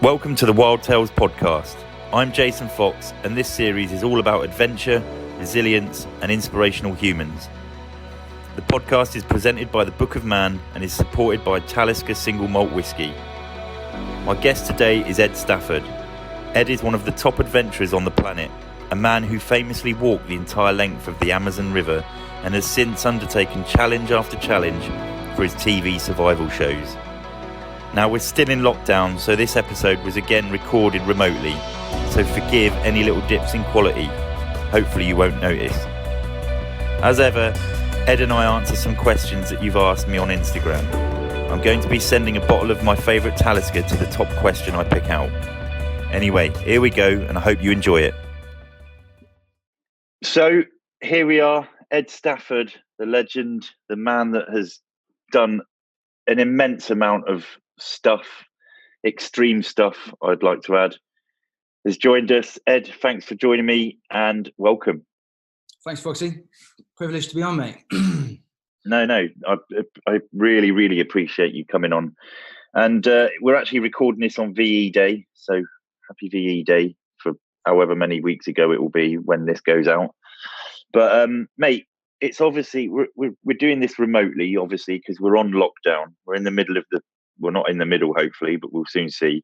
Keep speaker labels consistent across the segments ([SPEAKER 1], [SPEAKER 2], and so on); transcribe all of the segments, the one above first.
[SPEAKER 1] Welcome to the Wild Tales podcast. I'm Jason Fox, and this series is all about adventure, resilience, and inspirational humans. The podcast is presented by the Book of Man and is supported by Talisker Single Malt Whisky. My guest today is Ed Stafford. Ed is one of the top adventurers on the planet, a man who famously walked the entire length of the Amazon River and has since undertaken challenge after challenge for his TV survival shows. Now we're still in lockdown, so this episode was again recorded remotely, so forgive any little dips in quality. Hopefully you won't notice. As ever, Ed and I answer some questions that you've asked me on Instagram. I'm going to be sending a bottle of my favourite Talisker to the top question I pick out. Anyway, here we go, and I hope you enjoy it. So here we are, Ed Stafford, the legend, the man that has done an immense amount of stuff, extreme stuff, I'd like to add, has joined us. Ed, thanks for joining me and welcome.
[SPEAKER 2] Thanks, Foxy. Privileged to be on, mate.
[SPEAKER 1] No, I really, really appreciate you coming on. And we're actually recording this on VE Day, so happy VE Day for however many weeks ago it will be when this goes out. But mate, it's obviously we're doing this remotely, obviously, because we're on lockdown. We're in the middle of we're not in the middle, hopefully, but we'll soon see,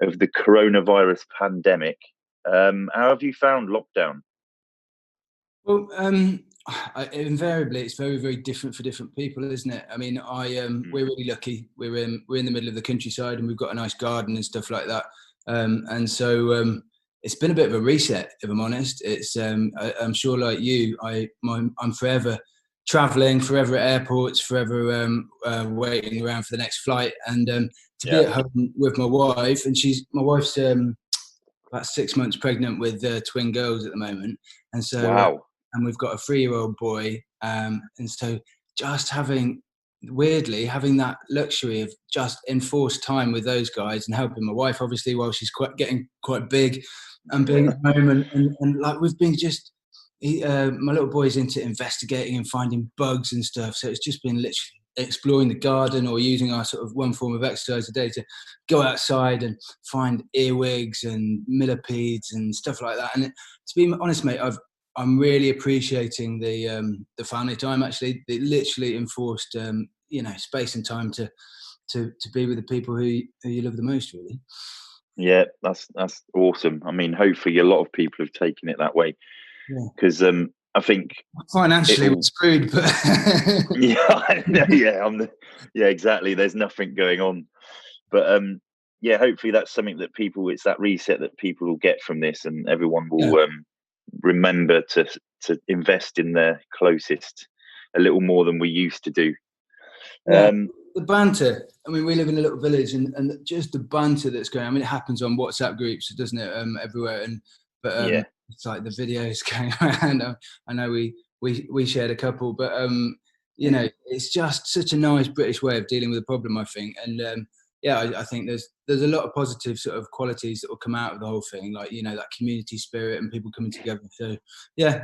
[SPEAKER 1] of the coronavirus pandemic. How have you found lockdown?
[SPEAKER 2] Well, invariably, it's very, very different for different people, isn't it? I mean, we're really lucky. We're in the middle of the countryside, and we've got a nice garden and stuff like that. And so it's been a bit of a reset, if I'm honest. It's I'm sure, like you, I'm forever traveling, forever at airports, forever waiting around for the next flight, and to be at home with my wife, and my wife's about 6 months pregnant with twin girls at the moment, and so
[SPEAKER 1] wow.
[SPEAKER 2] And we've got a 3-year-old boy, and so just having that luxury of just enforced time with those guys and helping my wife, obviously, while she's getting quite big, and being at home and like we've been just. My little boy's into investigating and finding bugs and stuff, so it's just been literally exploring the garden or using our sort of one form of exercise a day to go outside and find earwigs and millipedes and stuff like that. And to be honest, mate, I'm really appreciating the family time. Actually, it literally enforced space and time to be with the people who you love the most, really.
[SPEAKER 1] Yeah, that's awesome. I mean, hopefully a lot of people have taken it that way. Because I think
[SPEAKER 2] financially we're screwed, but
[SPEAKER 1] exactly. There's nothing going on, but hopefully that's something that it's that reset that people will get from this, and everyone will remember to invest in their closest a little more than we used to do.
[SPEAKER 2] The banter. I mean, we live in a little village, and just the banter that's going. I mean, it happens on WhatsApp groups, doesn't it? Everywhere, it's like the videos going around. I know we shared a couple, but it's just such a nice British way of dealing with a problem, I think. And I think there's a lot of positive sort of qualities that will come out of the whole thing, like that community spirit and people coming together. So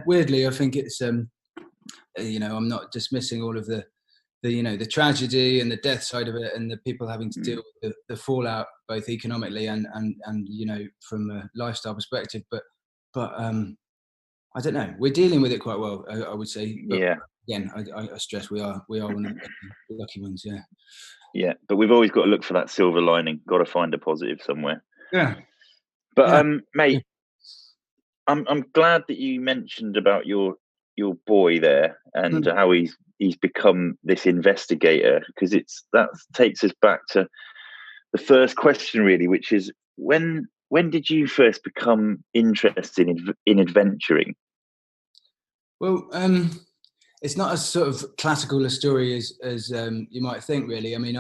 [SPEAKER 2] weirdly, I think it's I'm not dismissing all of the tragedy and the death side of it, and the people having to deal with the fallout, both economically and from a lifestyle perspective. But I don't know. We're dealing with it quite well, I would say. But again, I stress we are one of the lucky ones. Yeah.
[SPEAKER 1] Yeah, but we've always got to look for that silver lining. Got to find a positive somewhere.
[SPEAKER 2] Yeah.
[SPEAKER 1] But mate, I'm glad that you mentioned about your boy there and how he's become this investigator, because that takes us back to the first question, really, which is when did you first become interested in adventuring?
[SPEAKER 2] Well, it's not as sort of classical a story as you might think, really. I mean,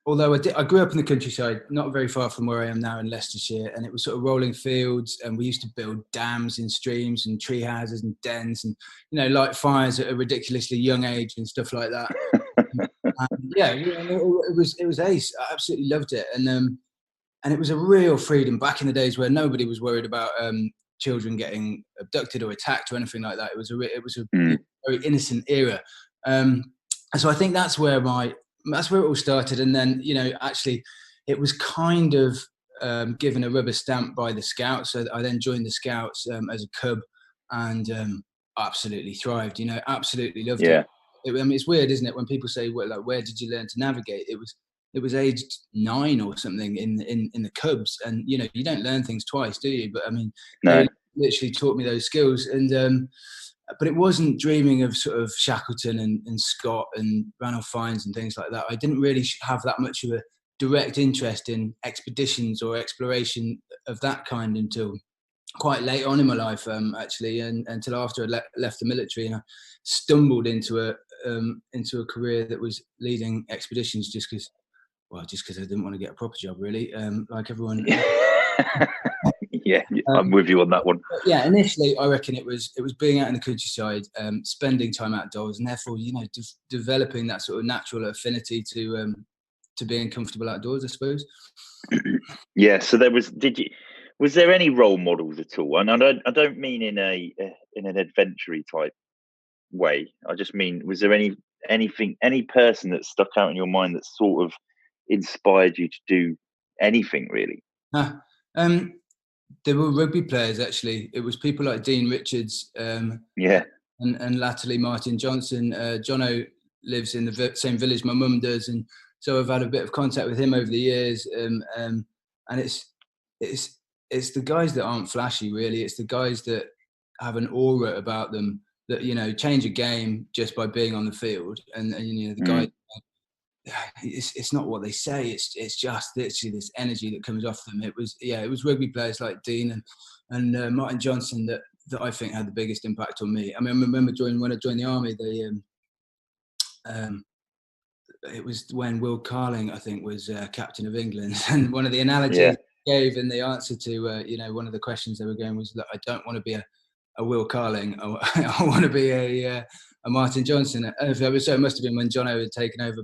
[SPEAKER 2] although I grew up in the countryside, not very far from where I am now in Leicestershire, and it was sort of rolling fields, and we used to build dams in streams and tree houses and dens, and light fires at a ridiculously young age and stuff like that. It was ace. I absolutely loved it, and it was a real freedom back in the days where nobody was worried about children getting abducted or attacked or anything like that. It was a very innocent era, and so I think that's where it all started. And then actually it was kind of given a rubber stamp by the Scouts. So I then joined the Scouts as a cub, and absolutely thrived. Absolutely loved it. I mean, it's weird, isn't it, when people say, "Well, like, where did you learn to navigate?" It was aged 9 or something in the Cubs, and you don't learn things twice, do you? But I mean, they literally taught me those skills, and but it wasn't dreaming of sort of Shackleton and Scott and Ranulph Fiennes and things like that. I didn't really have that much of a direct interest in expeditions or exploration of that kind until quite late on in my life, actually, and until after I left the military, and I stumbled into a career that was leading expeditions just because I didn't want to get a proper job, really, like everyone.
[SPEAKER 3] Yeah, I'm with you on that one.
[SPEAKER 2] Yeah, initially I reckon it was being out in the countryside, spending time outdoors, and therefore developing that sort of natural affinity to being comfortable outdoors, I suppose.
[SPEAKER 3] Yeah. So was there any role models at all? And I don't mean in an adventure type way. I just mean, was there any person that stuck out in your mind that sort of inspired you to do anything really?
[SPEAKER 2] There were rugby players, actually. It was people like Dean Richards, and latterly Martin Johnson. Jono lives in the same village my mum does, and so I've had a bit of contact with him over the years. And it's the guys that aren't flashy, really. It's the guys that have an aura about them that change a game just by being on the field. And the guys. It's not what they say. It's just literally this energy that comes off them. It was rugby players like Dean and Martin Johnson that I think had the biggest impact on me. I mean, I remember when I joined the army, it was when Will Carling, I think, was captain of England, and one of the analogies he gave in the answer to one of the questions they were going was that I don't want to be a Will Carling. I want to be a Martin Johnson. So it must have been when Jono had taken over.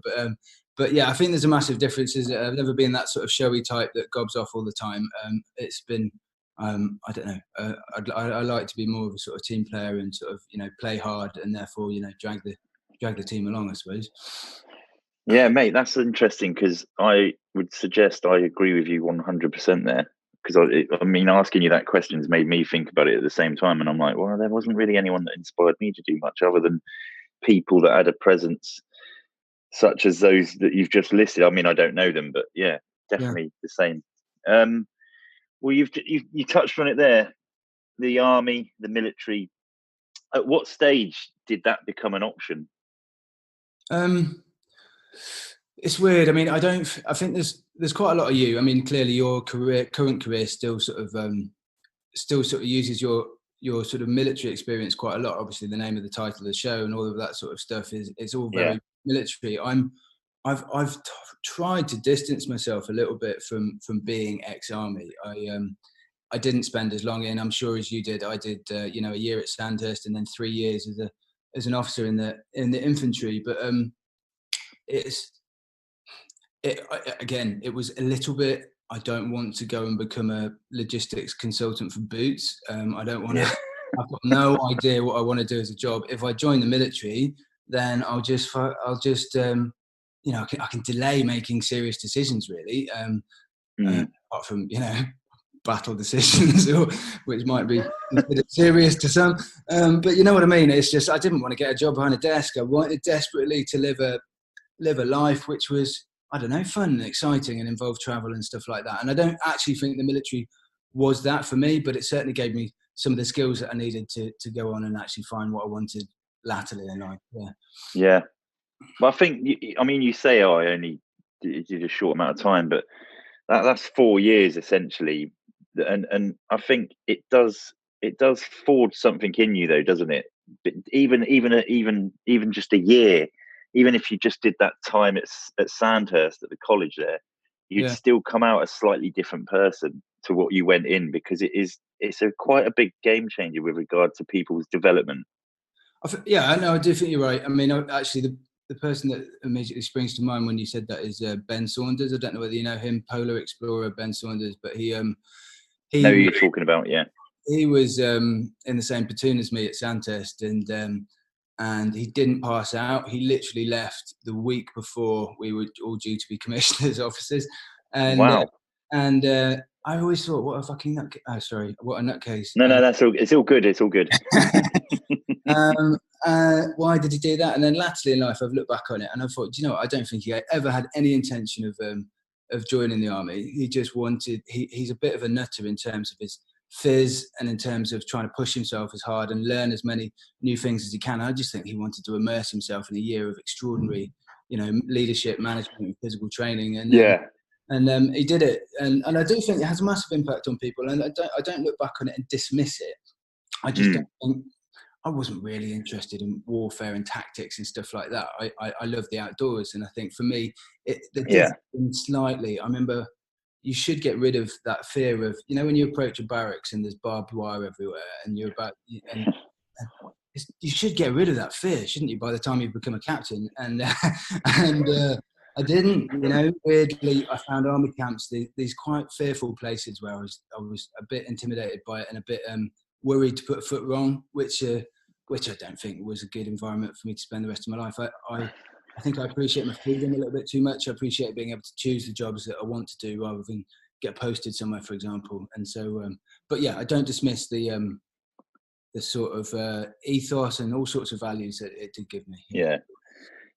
[SPEAKER 2] But yeah, I think there's a massive difference. I've never been that sort of showy type that gobs off all the time. It's been, I don't know. I like to be more of a sort of team player and sort of play hard and therefore drag the team along, I suppose.
[SPEAKER 3] Yeah, mate, that's interesting because I would suggest I agree with you 100% there. Because I mean, asking you that question has made me think about it at the same time, and I'm like, well, there wasn't really anyone that inspired me to do much other than people that had a presence such as those that you've just listed. I mean, I don't know them, but yeah, definitely the same. Well, you touched on it there, the army, the military. At what stage did that become an option?
[SPEAKER 2] It's weird. I mean, I think there's quite a lot of you. I mean, clearly your current career still sort of uses your sort of military experience quite a lot. Obviously, the name of the title of the show and all of that sort of stuff is all very military. I've tried to distance myself a little bit from being ex-army. I didn't spend as long in, I'm sure, as you did. I did a year at Sandhurst and then 3 years as an officer in the infantry. But it was a little bit, I don't want to go and become a logistics consultant for Boots. I don't want to. I've got no idea what I want to do as a job. If I join the military, then I can delay making serious decisions, really. Apart from battle decisions, which might be considered serious to some. But you know what I mean. It's just I didn't want to get a job behind a desk. I wanted desperately to live a life which was, I don't know, fun and exciting and involved travel and stuff like that. And I don't actually think the military was that for me, but it certainly gave me some of the skills that I needed to go on and actually find what I wanted latterly in life.
[SPEAKER 3] Yeah. Well, I think, you say, I only did a short amount of time, but that's 4 years essentially. And I think it does forge something in you though, doesn't it? But even just a year, even if you just did that time at Sandhurst at the college there, you'd still come out a slightly different person to what you went in, because it's quite a big game changer with regard to people's development.
[SPEAKER 2] I do think you're right. I mean, actually, the person that immediately springs to mind when you said that is Ben Saunders. I don't know whether you know him, polar explorer Ben Saunders, but he know who
[SPEAKER 3] you're talking about, yeah.
[SPEAKER 2] He was in the same platoon as me at Sandhurst, and he didn't pass out. He literally left the week before we were all due to be commissioned as officers. And
[SPEAKER 3] wow.
[SPEAKER 2] I always thought, what a fucking nutcase. Oh, sorry, what a nutcase.
[SPEAKER 3] No, that's all. It's all good. It's all good.
[SPEAKER 2] Why did he do that? And then latterly in life, I've looked back on it and I thought, do you know what? I don't think he ever had any intention of joining the army. He just wanted. He's a bit of a nutter in terms of his fizz and in terms of trying to push himself as hard and learn as many new things as he can. I just think he wanted to immerse himself in a year of extraordinary, leadership, management, and physical training. And he did it, and I do think it has a massive impact on people. And I don't look back on it and dismiss it. I just don't think. I wasn't really interested in warfare and tactics and stuff like that. I love the outdoors, and I think for me, the difference slightly. I remember you should get rid of that fear of, when you approach a barracks and there's barbed wire everywhere, and you're about, and you should get rid of that fear, shouldn't you? By the time you become a captain, and I didn't. Weirdly, I found army camps these quite fearful places where I was a bit intimidated by it and a bit worried to put a foot wrong, which I don't think was a good environment for me to spend the rest of my life. I think I appreciate my freedom a little bit too much. I appreciate being able to choose the jobs that I want to do rather than get posted somewhere, for example. And so, but yeah, I don't dismiss the sort of ethos and all sorts of values that it did give me.
[SPEAKER 3] Yeah.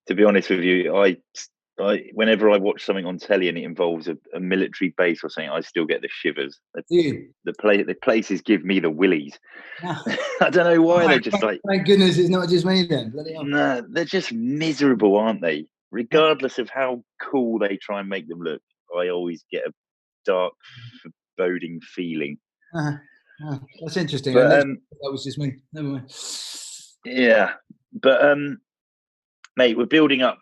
[SPEAKER 3] To be honest with you, I whenever I watch something on telly and it involves a military base or something, I still get the shivers. The places give me the willies. I don't know why. They're just like,
[SPEAKER 2] thank goodness it's not just me then. Bloody hell.
[SPEAKER 3] No, they're just miserable, aren't they? Regardless of how cool they try and make them look, I always get a dark, foreboding feeling.
[SPEAKER 2] That's interesting.
[SPEAKER 3] But,
[SPEAKER 2] that was just me. Never mind.
[SPEAKER 3] Yeah, but mate, we're building up.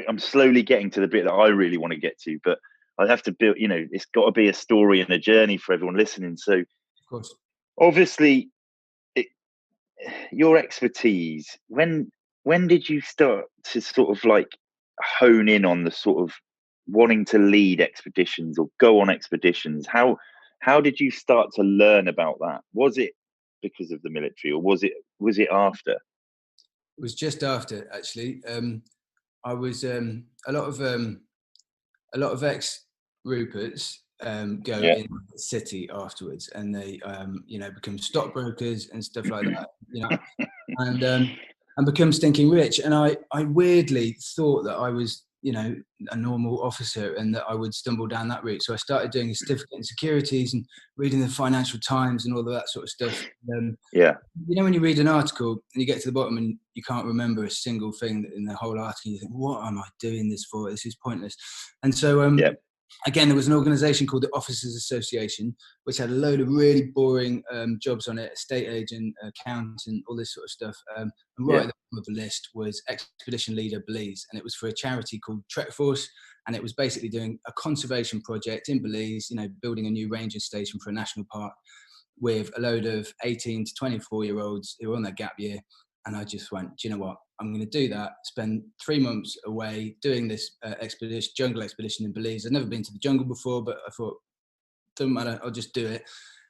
[SPEAKER 3] I'm slowly getting to the bit that I really want to get to, but I have to build. It's got to be a story and a journey for everyone listening. So, of
[SPEAKER 2] course,
[SPEAKER 3] obviously, your expertise. When did you start to sort of like hone in on the sort of wanting to lead expeditions or go on expeditions? How did you start to learn about that? Was it because of the military, or was it after?
[SPEAKER 2] It was just after, actually. I was a lot of ex-Ruperts go in the city afterwards, and they become stockbrokers and stuff like that, and become stinking rich. And I weirdly thought that I was a normal officer and that I would stumble down that route. So I started doing a certificate in securities and reading the Financial Times and all of that sort of stuff. When you read an article and you get to the bottom and you can't remember a single thing in the whole article, you think, what am I doing this for? This is pointless. And so again, there was an organisation called the Officers Association, which had a load of really boring jobs on it: estate agent, accountant, all this sort of stuff. And right at the bottom of the list was Expedition Leader Belize, and it was for a charity called Trek Force, and it was basically doing a conservation project in Belize, building a new ranger station for a national park with a load of 18 to 24-year-olds who were on their gap year. And I just went, do you know what? I'm going to do that. Spend 3 months away doing this jungle expedition in Belize. I'd never been to the jungle before, but I thought, doesn't matter, I'll just do it.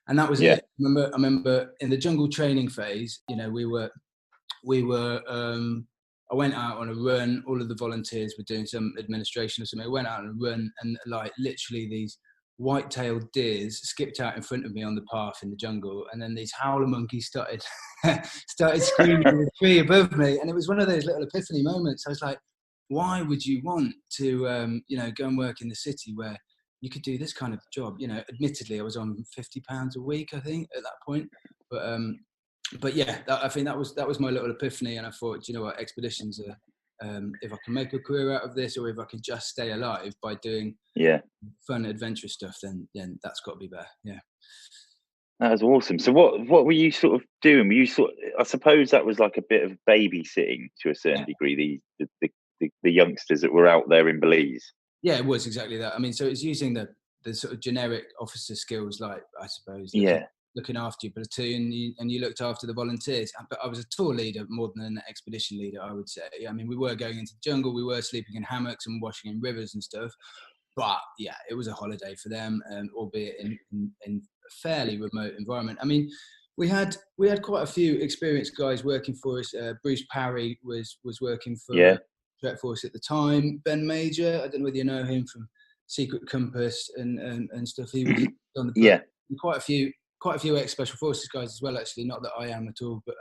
[SPEAKER 2] And that was it. I remember in the jungle training phase, I went out on a run. All of the volunteers were doing some administration or something. I went out on a run, and like literally these white-tailed deers skipped out in front of me on the path in the jungle, and then these howler monkeys started screaming in the tree above me. And it was one of those little epiphany moments. I was like, why would you want to go and work in the city where you could do this kind of job? Admittedly I was on £50 a week, I think, at that point, but yeah, I think that was my little epiphany. And I thought, you know what, expeditions are, if I can make a career out of this, or if I can just stay alive by doing fun, adventurous stuff, then that's got to be better. Yeah.
[SPEAKER 3] That was awesome. So what were you sort of doing? Were you I suppose that was like a bit of babysitting to a certain degree, the youngsters that were out there in Belize.
[SPEAKER 2] Yeah, it was exactly that. I mean, so it's using the sort of generic officer skills, like, I suppose, looking after your platoon, and you looked after the volunteers. But I was a tour leader more than an expedition leader, I would say. I mean, we were going into the jungle, we were sleeping in hammocks and washing in rivers and stuff. But yeah, it was a holiday for them, albeit in a fairly remote environment. I mean, we had quite a few experienced guys working for us. Bruce Parry was working for Trek Force at the time. Ben Major, I don't know whether you know him from secret compass and stuff. He was on the
[SPEAKER 3] yeah.
[SPEAKER 2] And quite a few ex-special forces guys as well, actually. Not that I am at all, but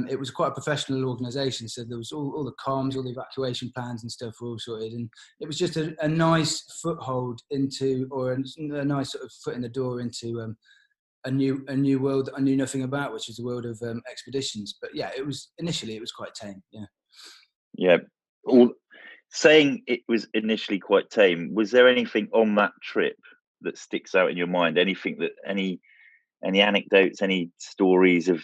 [SPEAKER 2] it was quite a professional organisation. So there was all the comms, all the evacuation plans and stuff were all sorted, and it was just a nice foothold into, or a nice sort of foot in the door into a new world that I knew nothing about, which is the world of expeditions. But yeah, initially it was quite tame.
[SPEAKER 3] Yeah. Saying it was initially quite tame, was there anything on that trip that sticks out in your mind? Anything that any anecdotes, any stories of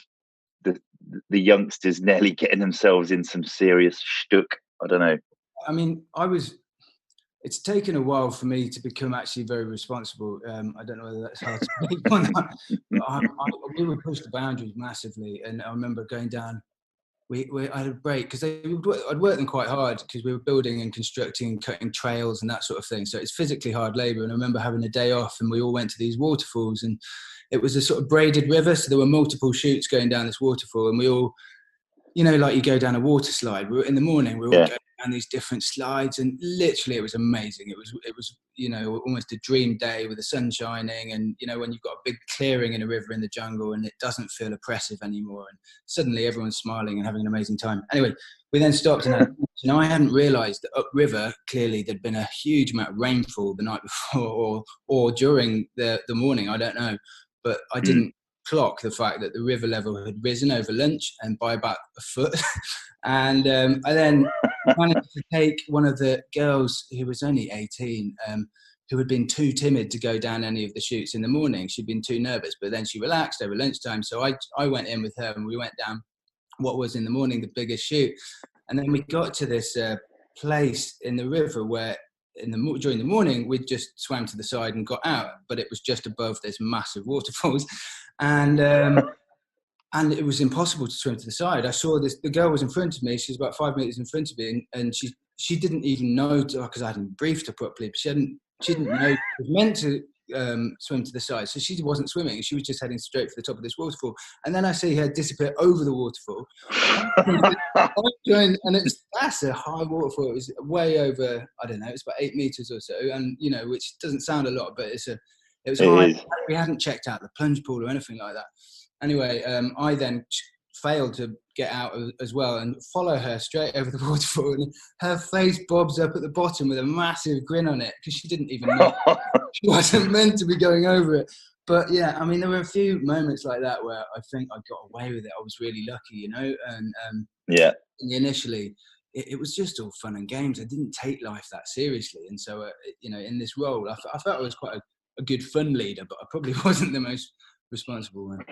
[SPEAKER 3] the youngsters nearly getting themselves in some serious shtuck? I don't know.
[SPEAKER 2] I mean, it's taken a while for me to become actually very responsible. I don't know whether that's hard to believe or not, but we would push the boundaries massively. And I remember going down, I had a break because I'd worked them quite hard because we were building and constructing and cutting trails and that sort of thing. So it's physically hard labor. And I remember having a day off and we all went to these waterfalls, and it was a sort of braided river. So there were multiple chutes going down this waterfall, and we all, like you go down a water slide. In the morning, we were all going down these different slides, and literally it was amazing. It was almost a dream day with the sun shining, and when you've got a big clearing in a river in the jungle and it doesn't feel oppressive anymore, and suddenly everyone's smiling and having an amazing time. Anyway, we then stopped and I hadn't realised that upriver clearly there'd been a huge amount of rainfall the night before or during the morning. I don't know, but I didn't clock the fact that the river level had risen over lunch and by about a foot. And I then managed to take one of the girls who was only 18, who had been too timid to go down any of the chutes in the morning. She'd been too nervous, but then she relaxed over lunchtime. So I went in with her and we went down what was in the morning the biggest chute. And then we got to this place in the river where during the morning we just swam to the side and got out, but it was just above this massive waterfalls. And it was impossible to swim to the side. I saw the girl was in front of me. She was about 5 meters in front of me, and she didn't even know, because I hadn't briefed her properly, but she didn't know she was meant to swim to the side. So she wasn't swimming. She was just heading straight for the top of this waterfall. And then I see her disappear over the waterfall. And that's a high waterfall. It was way over, I don't know, it's about 8 meters or so. And, which doesn't sound a lot, but it was high. We hadn't checked out the plunge pool or anything like that. Anyway, I then failed to get out as well and follow her straight over the waterfall, and her face bobs up at the bottom with a massive grin on it because she didn't even know she wasn't meant to be going over it. But yeah, I mean, there were a few moments like that where I think I got away with it. I was really lucky, and initially it was just all fun and games. I didn't take life that seriously, and so in this role I felt I was quite a good fun leader, but I probably wasn't the most responsible one.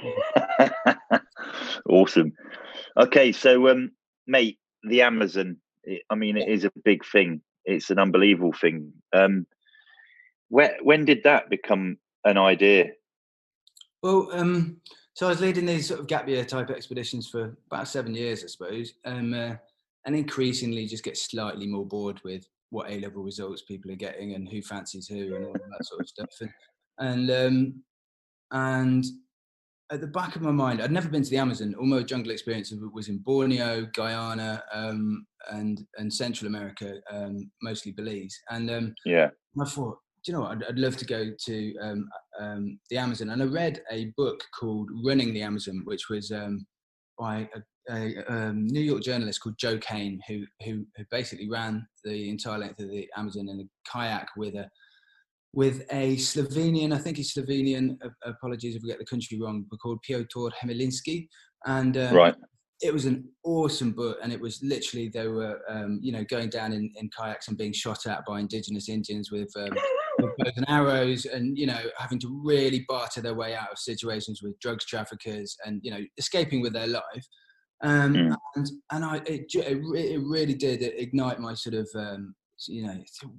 [SPEAKER 3] Awesome. Okay, so mate, the Amazon, it is a big thing. It's an unbelievable thing. When did that become an idea?
[SPEAKER 2] Well, so I was leading these sort of gap year type expeditions for about 7 years, I suppose, and increasingly just get slightly more bored with what A-level results people are getting and who fancies who and all of that sort of stuff. And at the back of my mind, I'd never been to the Amazon. All my jungle experience was in Borneo, Guyana, and Central America, mostly Belize. And I thought, do you know what? I'd love to go to the Amazon. And I read a book called Running the Amazon, which was by a New York journalist called Joe Kane, who basically ran the entire length of the Amazon in a kayak with a Slovenian, I think he's Slovenian, apologies if we get the country wrong, but called Piotr Hemilinski. And it was an awesome book. And it was literally, they were, going down in kayaks and being shot at by indigenous Indians with bows and arrows, and, having to really barter their way out of situations with drugs traffickers and, escaping with their life. And it really did ignite my sort of,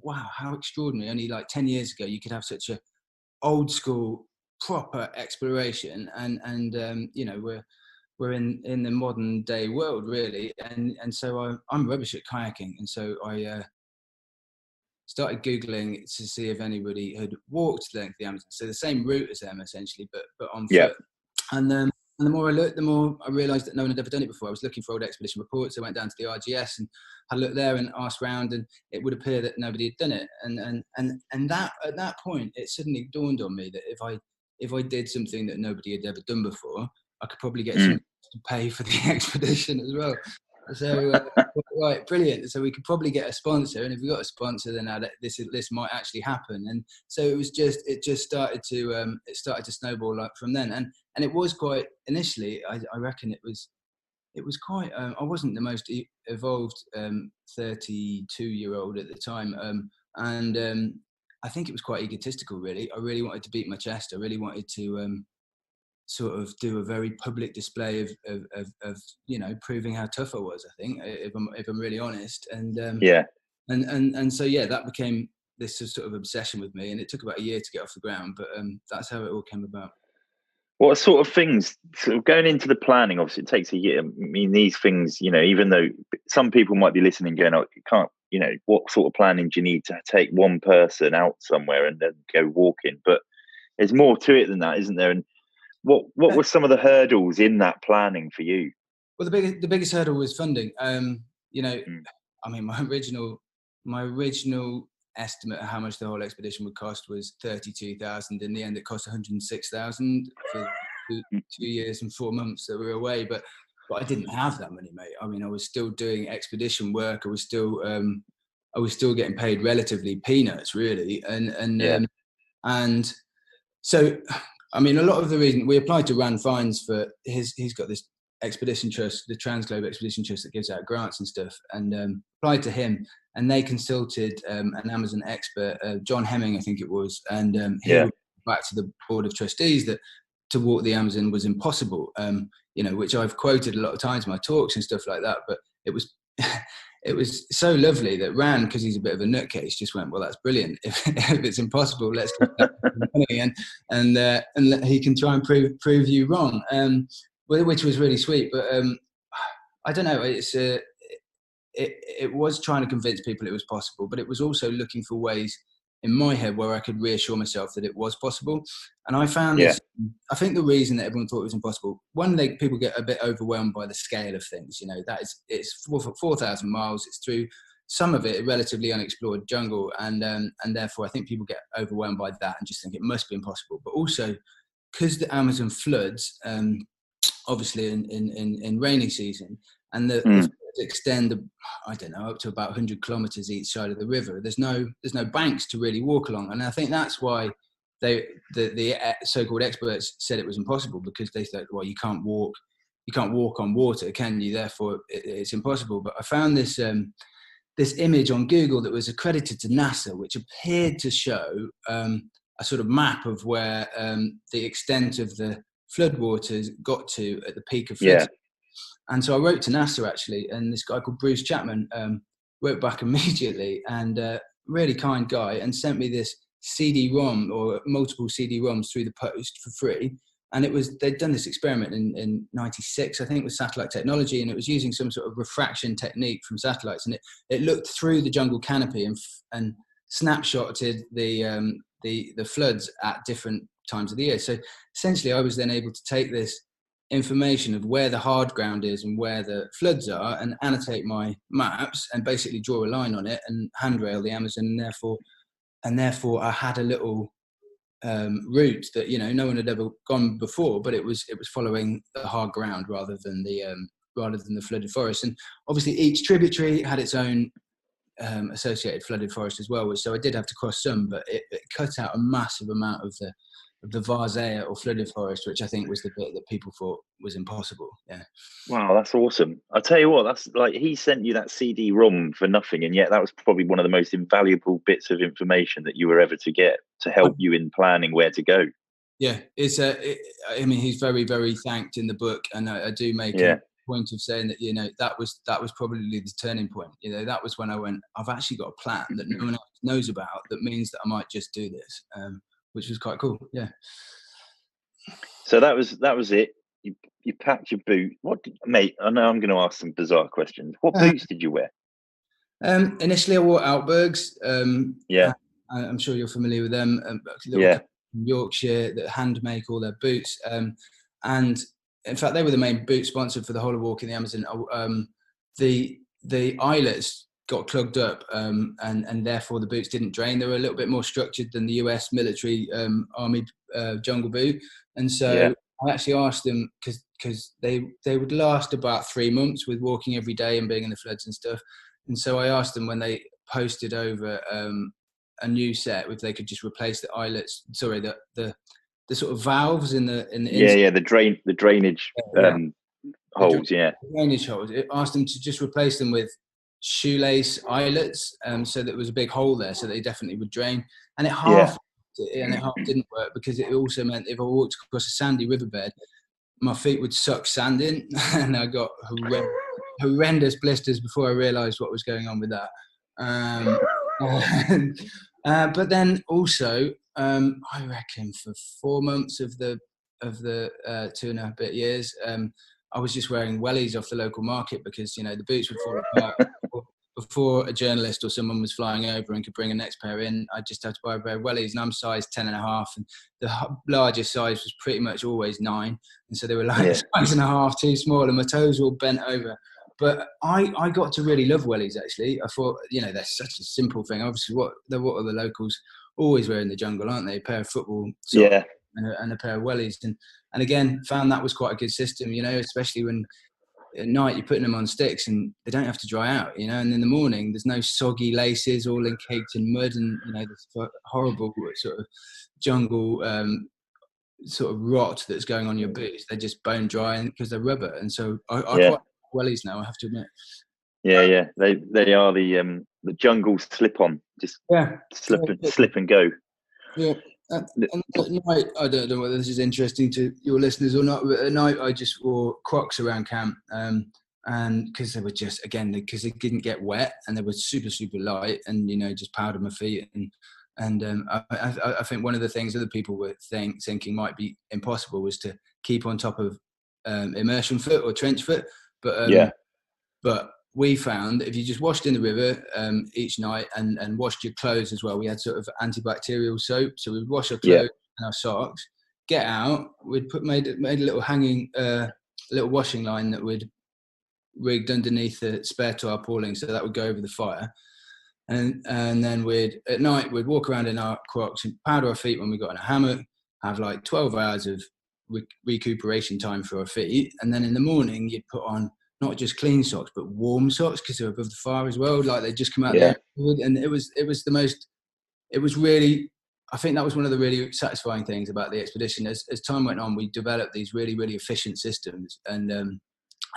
[SPEAKER 2] wow, how extraordinary. Only like 10 years ago, you could have such a old school, proper exploration. And we're in the modern day world, really. And so I'm rubbish at kayaking. And so I started Googling to see if anybody had walked the length of the Amazon. So the same route as them, essentially, but on foot. And And the more I looked, the more I realised that no one had ever done it before. I was looking for old expedition reports. I went down to the RGS and I looked there and asked around, and it would appear that nobody had done it. And that at that point, it suddenly dawned on me that if I did something that nobody had ever done before, I could probably get someone to pay for the expedition as well. So right, brilliant. So we could probably get a sponsor, and if we got a sponsor, then this might actually happen. And so it just started to snowball like from then. And it was quite initially. I reckon it was quite. I wasn't the most evolved 32-year-old at the time, and I think it was quite egotistical. Really, I really wanted to beat my chest. I really wanted to. Sort of do a very public display of proving how tough I was. I think if I'm really honest, and so that became this sort of obsession with me, and it took about a year to get off the ground, but that's how it all came about.
[SPEAKER 3] What sort of things, sort of going into the planning, obviously it takes a year. I mean, these things, even though some people might be listening going, oh, you can't, what sort of planning do you need to take one person out somewhere and then go walking? But there's more to it than that, isn't there? And what were some of the hurdles in that planning for you?
[SPEAKER 2] Well, the biggest hurdle was funding. I mean, my original estimate of how much the whole expedition would cost was 32,000. In the end, it cost 106,000 for 2 years and 4 months that we were away. But I didn't have that money, mate. I mean, I was still doing expedition work. I was still getting paid relatively peanuts, really, and so. I mean, a lot of the reason we applied to Rand Fines for he's got this expedition trust, the Transglobe Expedition Trust, that gives out grants and stuff, and applied to him, and they consulted an Amazon expert, John Hemming, I think it was, and he went back to the board of trustees that to walk the Amazon was impossible, which I've quoted a lot of times in my talks and stuff like that, but it was. It was so lovely that Rand, because he's a bit of a nutcase, just went, well, that's brilliant. If it's impossible, let's give that money and he can try and prove you wrong, which was really sweet. But I don't know. It was trying to convince people it was possible, but it was also looking for ways in my head where I could reassure myself that it was possible. And I found this, I think the reason that everyone thought it was impossible, one, people get a bit overwhelmed by the scale of things, it's 4,000 miles, it's through some of it relatively unexplored jungle. And therefore I think people get overwhelmed by that and just think it must be impossible. But also because the Amazon floods, obviously in rainy season, and the floods extend, I don't know, up to about 100 kilometers each side of the river. There's no banks to really walk along, and I think that's why the so-called experts said it was impossible, because they thought, well, you can't walk on water, can you? Therefore, it's impossible. But I found this image on Google that was accredited to NASA, which appeared to show a sort of map of where the extent of the floodwaters got to at the peak of flood. And so I wrote to NASA, actually, and this guy called Bruce Chapman wrote back immediately, and really kind guy, and sent me this CD-ROM or multiple CD-ROMs through the post for free. And they'd done this experiment in 96, I think, with satellite technology, and it was using some sort of refraction technique from satellites, and it looked through the jungle canopy and snapshotted the floods at different times of the year. So essentially I was then able to take this information of where the hard ground is and where the floods are and annotate my maps and basically draw a line on it and handrail the Amazon, and therefore I had a little route that no one had ever gone before, but it was following the hard ground rather than the flooded forest. And obviously each tributary had its own associated flooded forest as well, so I did have to cross some, but it cut out a massive amount of the Varzea or flooded forest, which I think was the bit that people thought was impossible. Yeah.
[SPEAKER 3] Wow, that's awesome. I'll tell you what, that's like, he sent you that CD-ROM for nothing, and yet that was probably one of the most invaluable bits of information that you were ever to get to help you in planning where to go.
[SPEAKER 2] Yeah, I mean, he's very, very thanked in the book, and I do make a point of saying that that was probably the turning point. That was when I went, I've actually got a plan that no one else knows about, that means that I might just do this. Which was quite cool. Yeah.
[SPEAKER 3] So that was it. You packed your boot. Mate? I know I'm going to ask some bizarre questions. What boots did you wear?
[SPEAKER 2] Initially, I wore Outbergs. I'm sure you're familiar with them. From Yorkshire that hand make all their boots. And in fact, they were the main boot sponsor for the whole of walking the Amazon. The eyelets got plugged up, and therefore the boots didn't drain. They were a little bit more structured than the US military army jungle boot, and so I actually asked them because they would last about 3 months with walking every day and being in the floods and stuff, and so I asked them when they posted over a new set if they could just replace the eyelets. Sorry, the sort of valves in the
[SPEAKER 3] the drainage holes.
[SPEAKER 2] Drainage holes. It asked them to just replace them with shoelace eyelets, so that there was a big hole there, so they definitely would drain. And it half didn't work because it also meant if I walked across a sandy riverbed, my feet would suck sand in, and I got horrendous blisters before I realised what was going on with that. But then also, I reckon for 4 months of the 2.5 bit years, I was just wearing wellies off the local market because, you know, the boots would fall apart before a journalist or someone was flying over and could bring a next pair in. I just had to buy a pair of wellies, and I'm size 10.5, and the largest size was pretty much always 9, and so they were like size and a half too small, and my toes were all bent over. But I got to really love wellies, actually. I thought, you know, that's such a simple thing. Obviously, what are the locals always wear in the jungle, aren't they? A pair of football socks and a pair of wellies. And again, found that was quite a good system, you know, especially when at night you're putting them on sticks and they don't have to dry out, you know. And in the morning, there's no soggy laces all encaked in mud and, you know, this horrible sort of jungle sort of rot that's going on your boots. They're just bone dry because they're rubber. And so I quite wellies now, I have to admit.
[SPEAKER 3] They are the jungle slip on, just slip and go.
[SPEAKER 2] And at night, I don't know whether this is interesting to your listeners or not, but at night I just wore Crocs around camp, and because they were just, again, because they didn't get wet and they were super light, and, you know, just powdered my feet. And I think one of the things other people were thinking might be impossible was to keep on top of immersion foot or trench foot, but we found that if you just washed in the river each night and washed your clothes as well, we had sort of antibacterial soap, so we'd wash our clothes and our socks, get out, we'd made a little hanging little washing line that we'd rigged underneath the spare tarpaulin, so that would go over the fire. And then at night we'd walk around in our Crocs and powder our feet when we got in a hammock, have like 12 hours of recuperation time for our feet, and then in the morning you'd put on not just clean socks but warm socks because they're above the fire as well, like they just come out there. And it was really, I think that was one of the really satisfying things about the expedition. As time went on, we developed these really efficient systems, and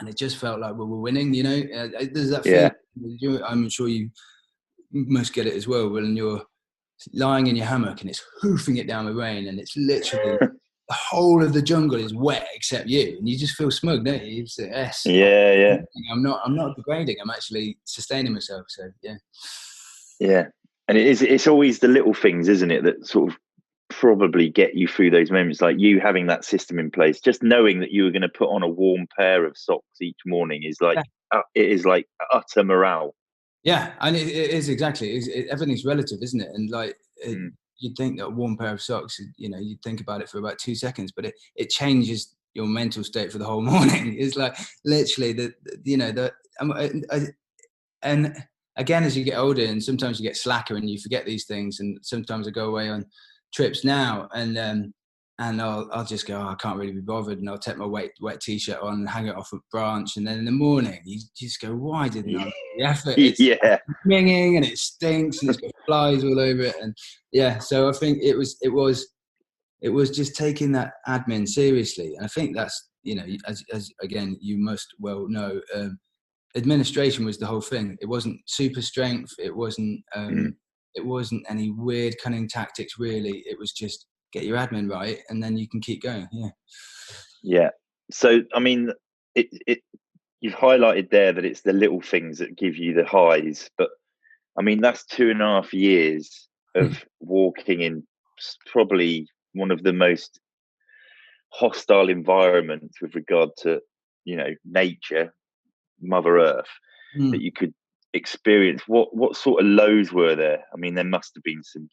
[SPEAKER 2] it just felt like we were winning, you know. There's that feeling, I'm sure you must get it as well, when you're lying in your hammock and it's hoofing it down with rain and it's literally the whole of the jungle is wet except you, and you just feel smug, don't you? You say, yes. I'm not degrading. I'm actually sustaining myself. So
[SPEAKER 3] and it's always the little things, isn't it, that sort of probably get you through those moments, like you having that system in place. Just knowing that you were going to put on a warm pair of socks each morning is like it is like utter morale.
[SPEAKER 2] Yeah, and it is exactly. Everything's relative, isn't it? And like you'd think that a warm pair of socks, you know, you'd think about it for about 2 seconds, but it changes your mental state for the whole morning. It's like literally and again, as you get older, and sometimes you get slacker and you forget these things, and sometimes I go away on trips now, and I'll just go, I can't really be bothered, and I'll take my wet t-shirt on and hang it off a branch, and then in the morning you just go, why didn't I make the effort? It's minging and it stinks and it's got flies all over it, and so I think it was just taking that admin seriously, and I think that's, you know, as again you must well know, administration was the whole thing. It wasn't super strength, it wasn't any weird cunning tactics really, it was just get your admin right, and then you can keep going.
[SPEAKER 3] So I mean, you've highlighted there that it's the little things that give you the highs, but I mean, that's 2.5 years of walking in probably one of the most hostile environments with regard to, you know, nature, Mother Earth, that you could experience. What sort of lows were there? I mean, there must have been some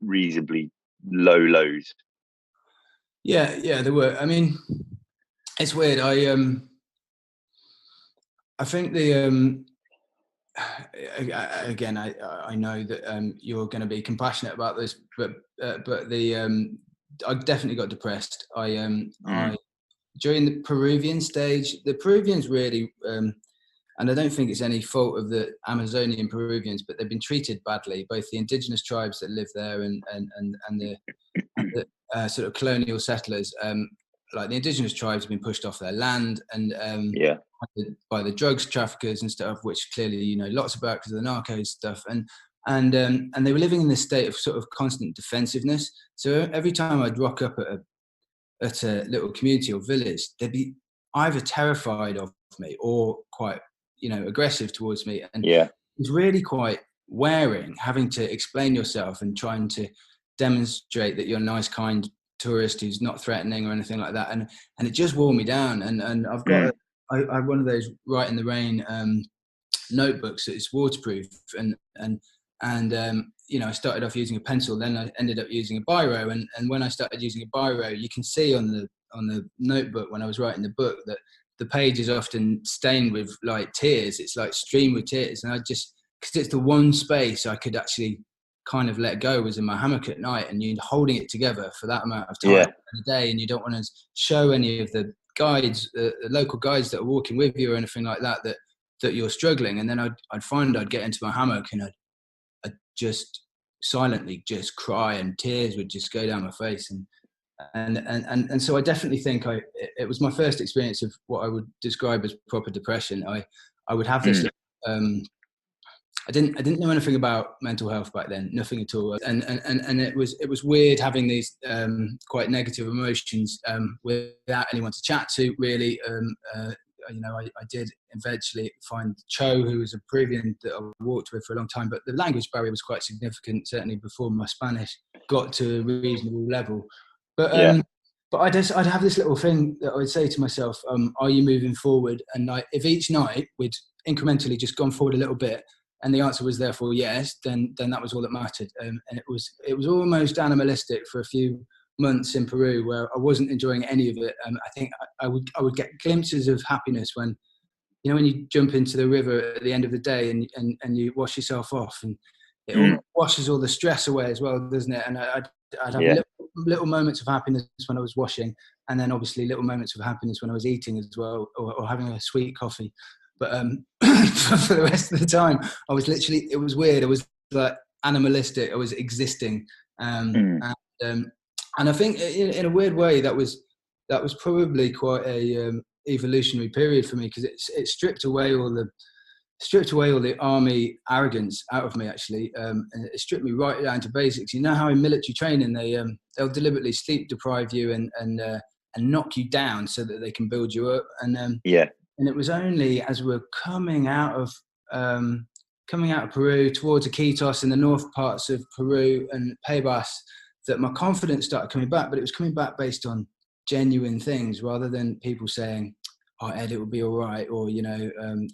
[SPEAKER 3] reasonably low lows.
[SPEAKER 2] Yeah, there were. I mean, It's weird. I think again, I know that you're going to be compassionate about this, but I definitely got depressed. I during the Peruvian stage, the Peruvians really, and I don't think it's any fault of the Amazonian Peruvians, but they've been treated badly. Both the indigenous tribes that live there and the sort of colonial settlers. Like the indigenous tribes have been pushed off their land and by the drugs traffickers and stuff, which clearly you know lots about because of the narcos stuff, and they were living in this state of sort of constant defensiveness. So every time I'd rock up at a little community or village, they'd be either terrified of me or quite aggressive towards me, and it was really quite wearing having to explain yourself and trying to demonstrate that you're a nice, kind tourist who's not threatening or anything like that, and it just wore me down. And I've got I one of those Write in the Rain notebooks that is waterproof, and I started off using a pencil, then I ended up using a biro, and when I started using a biro, you can see on the notebook when I was writing the book that the page is often stained with like tears. It's like streamed with tears, and I just, because it's the one space I could actually kind of let go was in my hammock at night, and you're holding it together for that amount of time in a day, and you don't want to show any of the guides, the local guides that are walking with you or anything like that you're struggling. And then I'd find I'd get into my hammock and I'd just silently just cry, and tears would just go down my face, and so I definitely think it was my first experience of what I would describe as proper depression. I would have this I didn't know anything about mental health back then, nothing at all, and it was weird having these quite negative emotions without anyone to chat to, really. I did eventually find Cho, who was a Peruvian that I walked with for a long time, but the language barrier was quite significant, certainly before my Spanish got to a reasonable level. But I'd have this little thing that I would say to myself, are you moving forward? And if each night we'd incrementally just gone forward a little bit, and the answer was therefore yes, then that was all that mattered. And it was almost animalistic for a few months in Peru where I wasn't enjoying any of it. I think I would get glimpses of happiness when you jump into the river at the end of the day and you wash yourself off, and it all washes all the stress away as well, doesn't it? And I'd have little moments of happiness when I was washing, and then obviously little moments of happiness when I was eating as well, or having a sweet coffee. But for the rest of the time, I was literally, it was weird. I was like animalistic. I was existing. And I think in a weird way, that was probably quite a evolutionary period for me, because it stripped away all the army arrogance out of me, actually. And it stripped me right down to basics. You know how in military training, they'll deliberately sleep deprive you and knock you down so that they can build you up. And it was only as we're coming out of Peru towards Iquitos in the north parts of Peru and Pebas that my confidence started coming back. But it was coming back based on genuine things rather than people saying, "Oh, Ed, it will be all right," or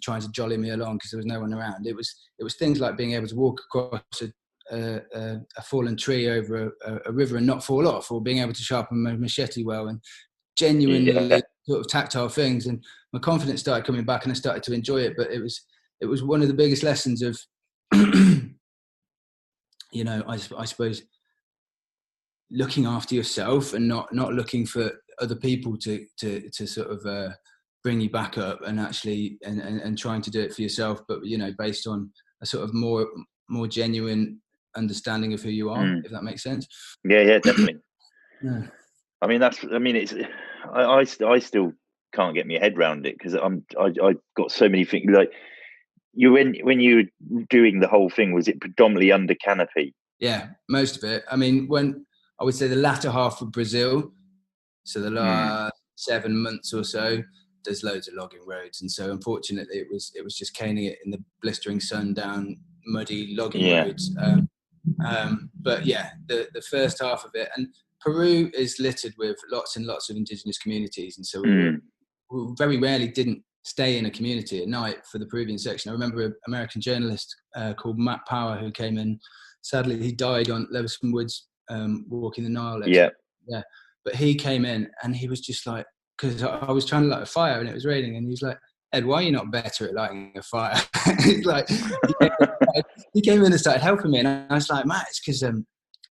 [SPEAKER 2] trying to jolly me along because there was no one around. It was things like being able to walk across a fallen tree over a river and not fall off, or being able to sharpen my machete well, and genuinely sort of tactile things. And my confidence started coming back and I started to enjoy it. But it was one of the biggest lessons of I suppose looking after yourself and not looking for other people to sort of bring you back up, and actually and trying to do it for yourself, but based on a sort of more genuine understanding of who you are, if that makes sense.
[SPEAKER 3] Yeah, definitely. It's I still can't get my head around it, because I got so many things. Like when you were doing the whole thing, was it predominantly under canopy?
[SPEAKER 2] Yeah, most of it. I mean, when I would say the latter half of Brazil, so the last 7 months or so, there's loads of logging roads, and so unfortunately it was just caning it in the blistering sun down muddy logging roads. But yeah, the first half of it, and Peru is littered with lots and lots of indigenous communities, and so we very rarely didn't stay in a community at night for the Peruvian section. I remember an American journalist called Matt Power who came in. Sadly, he died on Leveson Woods walking the Nile. Yeah. But he came in and he was just like because I was trying to light a fire and it was raining, and he's like, Ed, why are you not better at lighting a fire? He's like, he came in and started helping me, and I was like, Matt, it's because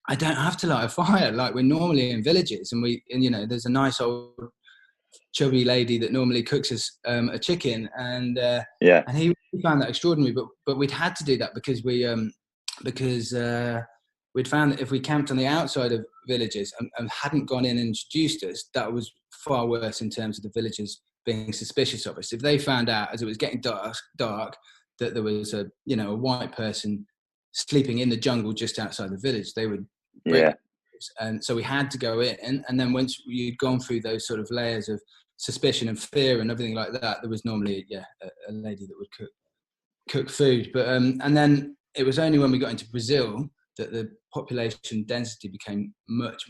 [SPEAKER 2] I don't have to light a fire. Like, we're normally in villages, and there's a nice old chubby lady that normally cooks us a chicken, and he found that extraordinary. But we'd had to do that because we'd found that if we camped on the outside of villages and hadn't gone in and introduced us, that was far worse in terms of the villagers being suspicious of us. If they found out as it was getting dark that there was a white person sleeping in the jungle just outside the village, they would break. And so we had to go in, and then once you'd gone through those sort of layers of suspicion and fear and everything like that, there was normally a lady that would cook food. But and then it was only when we got into Brazil that the population density became much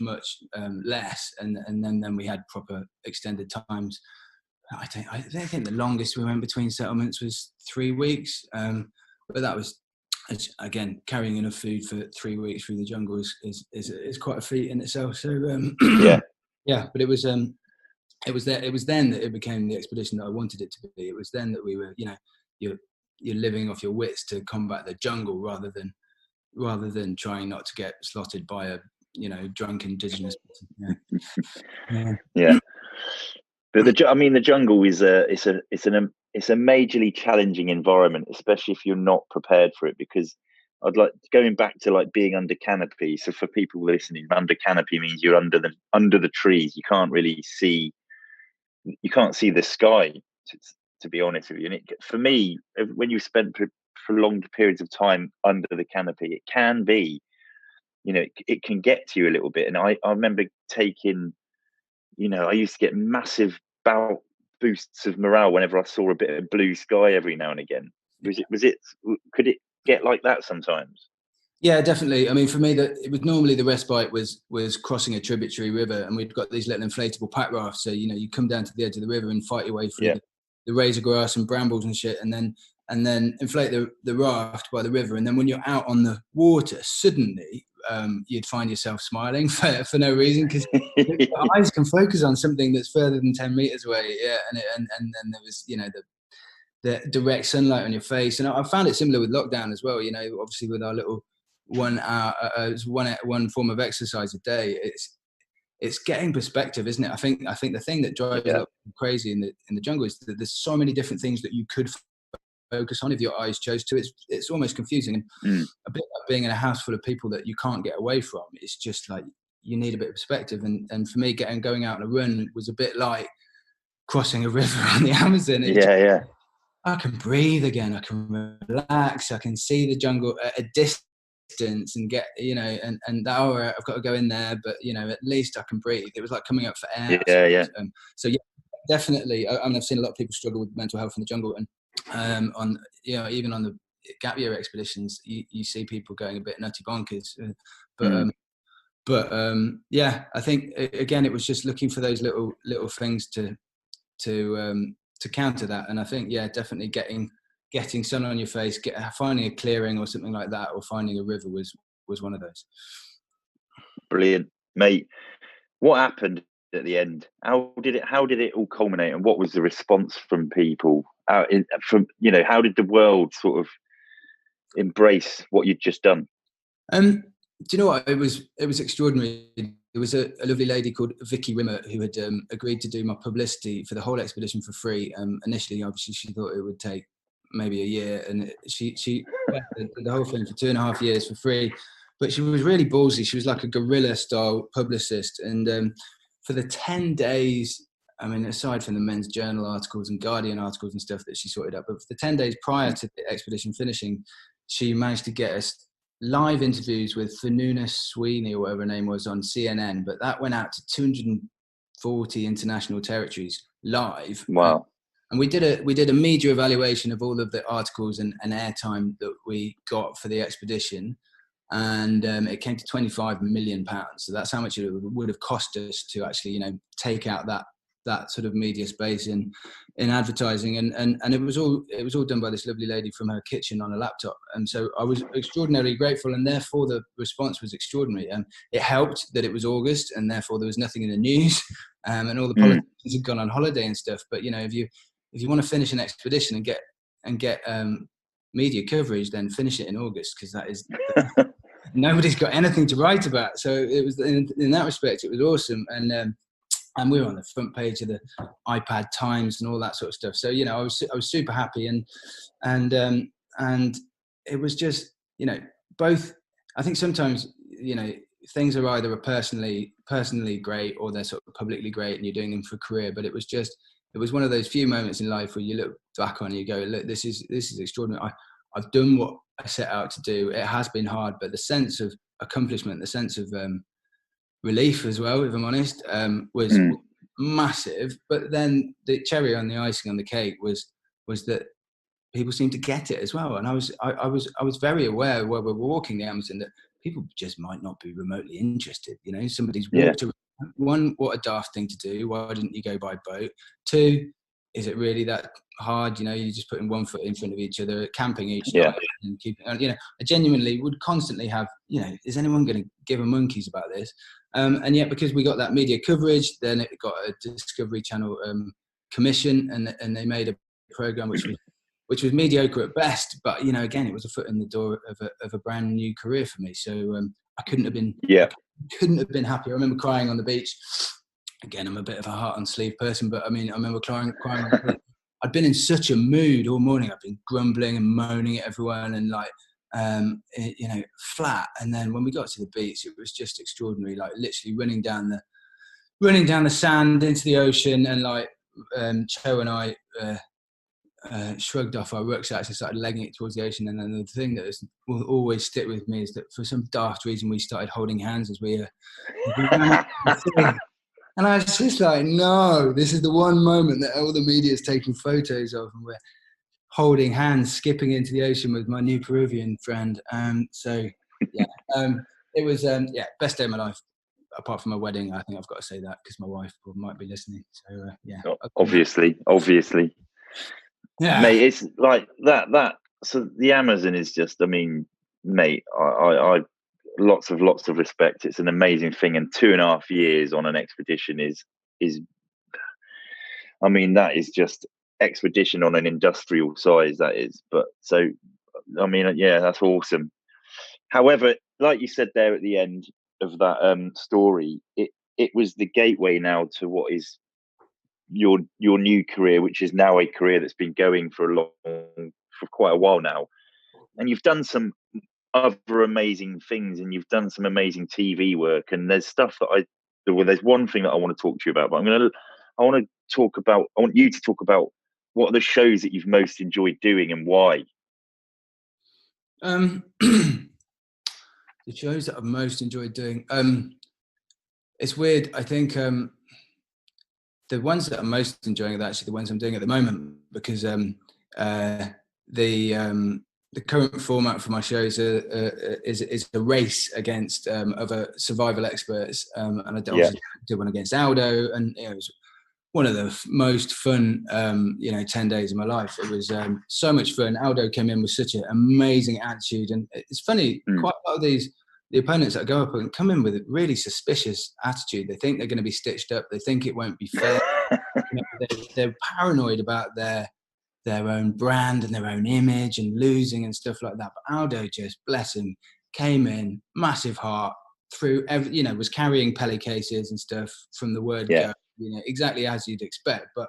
[SPEAKER 2] less, and then we had proper extended times. I think the longest we went between settlements was 3 weeks, but that was, again, carrying enough food for 3 weeks through the jungle is quite a feat in itself. So but it was then that it became the expedition that I wanted it to be. It was then that we were, you're living off your wits to combat the jungle rather than trying not to get slaughtered by a drunk indigenous person.
[SPEAKER 3] But the jungle is it's a majorly challenging environment, especially if you're not prepared for it. Because going back to like being under canopy. So for people listening, under canopy means you're under the trees. You can't really see. You can't see the sky. To be honest with you, and for me, when you spend prolonged periods of time under the canopy, it can be, it can get to you a little bit. And I remember taking. I used to get massive boosts of morale whenever I saw a bit of blue sky every now and again. Could it get like that sometimes?
[SPEAKER 2] Yeah, definitely. I mean, for me, it was normally the respite was cossing a tributary river, and we'd got these little inflatable pack rafts. So, you come down to the edge of the river and fight your way through the razor grass and brambles and shit, and then inflate the raft by the river. And then when you're out on the water, suddenly you'd find yourself smiling for no reason, because your eyes can focus on something that's further than 10 meters away. Yeah, and then there was the direct sunlight on your face. And I found it similar with lockdown as well. Obviously with our little 1 hour, one form of exercise a day. It's getting perspective, isn't it? I think the thing that drives a lot crazy in the jungle is that there's so many different things that you could focus on if your eyes chose to. It's almost confusing, and a bit like being in a house full of people that you can't get away from. It's just like you need a bit of perspective, and for me, going out on a run was a bit like crossing a river on the Amazon. I can breathe again. I can relax. I can see the jungle at a distance and get and I've got to go in there, but at least I can breathe. It was like coming up for air. So definitely. I've seen a lot of people struggle with mental health in the jungle, and even on the gap year expeditions, you see people going a bit nutty bonkers. But I think again it was just looking for those little things to counter that. And I think definitely getting sun on your face, finding a clearing or something like that, or finding a river was one of those.
[SPEAKER 3] Brilliant, mate. What happened at the end? How did it all culminate, and what was the response from people? How did the world sort of embrace what you'd just done?
[SPEAKER 2] Do you know what? It was extraordinary. There was a lovely lady called Vicky Rimmer who had agreed to do my publicity for the whole expedition for free. Initially, obviously, she thought it would take maybe a year, and she did the whole thing for 2.5 years for free. But she was really ballsy. She was like a guerrilla style publicist, and for the 10 days, I mean, aside from the Men's Journal articles and Guardian articles and stuff that she sorted out, but for the 10 days prior to the expedition finishing, she managed to get us live interviews with Fanuna Sweeney, or whatever her name was, on CNN. But that went out to 240 international territories live.
[SPEAKER 3] Wow.
[SPEAKER 2] And we did a media evaluation of all of the articles and airtime that we got for the expedition. And it came to £25 million. So that's how much it would have cost us to actually, take out that that sort of media space in advertising, and it was all done by this lovely lady from her kitchen on a laptop, and so I was extraordinarily grateful, and therefore the response was extraordinary. It helped that it was August, and therefore there was nothing in the news, and all the politicians had gone on holiday and stuff. But if you want to finish an expedition and get media coverage, then finish it in August, because that is nobody's got anything to write about. So it was in that respect, it was awesome, and we were on the front page of the iPad Times and all that sort of stuff. So I was super happy, and it was just both. I think sometimes things are either personally great, or they're sort of publicly great, and you're doing them for career. But it was one of those few moments in life where you look back on and you go, look, this is extraordinary. I've done what I set out to do. It has been hard, but the sense of accomplishment, the sense of relief as well, if I'm honest, was massive. But then the cherry on the icing on the cake was that people seemed to get it as well. And I was very aware while we were walking the Amazon that people just might not be remotely interested. Somebody's walked around. One, what a daft thing to do. Why didn't you go by boat? Two, is it really that hard? You're just putting one foot in front of each other, camping each night, and keeping. I genuinely would constantly have. Is anyone going to give a monkeys about this? And yet, because we got that media coverage, then it got a Discovery Channel commission, and they made a program which was mediocre at best. But again, it was a foot in the door of a brand new career for me. So I couldn't have been happier. I remember crying on the beach. Again, I'm a bit of a heart on sleeve person, but I remember crying on the beach. I'd been in such a mood all morning. I'd been grumbling and moaning at everyone and flat. And then when we got to the beach, it was just extraordinary. Like literally running down the sand into the ocean, and Cho and I shrugged off our rucksacks and started legging it towards the ocean. And then the thing that will always stick with me is that for some daft reason we started holding hands as we and I was just like, no, this is the one moment that all the media is taking photos of, and we're holding hands, skipping into the ocean with my new Peruvian friend. It was best day of my life, apart from my wedding. I think I've got to say that because my wife might be listening. So
[SPEAKER 3] obviously, yeah, mate. It's like that. So the Amazon is just. I mean, mate, I lots of respect. It's an amazing thing, and 2.5 years on an expedition is. I mean, that is just expedition on an industrial size, that is. But so, I mean, that's awesome. However, like you said there at the end of that story, it was the gateway now to what is your new career, which is now a career that's been going for quite a while now, and you've done some other amazing things, and you've done some amazing TV work, and there's stuff that there's one thing that I want to talk to you about, but I want you to talk about what are the shows that you've most enjoyed doing and why.
[SPEAKER 2] The shows that I've most enjoyed doing, it's weird. I think the ones that I'm most enjoying are actually the ones I'm doing at the moment, because the current format for my shows is a race against other survival experts, and I did one against Aldo, and it was one of the most fun 10 days of my life. It was so much fun. Aldo came in with such an amazing attitude, and it's funny, quite a lot of the opponents that go up and come in with a really suspicious attitude. They think they're going to be stitched up. They think it won't be fair. They're paranoid about their own brand and their own image and losing and stuff like that. But Aldo, just bless him, came in, massive heart, through was carrying Pele cases and stuff from the word go, exactly as you'd expect. But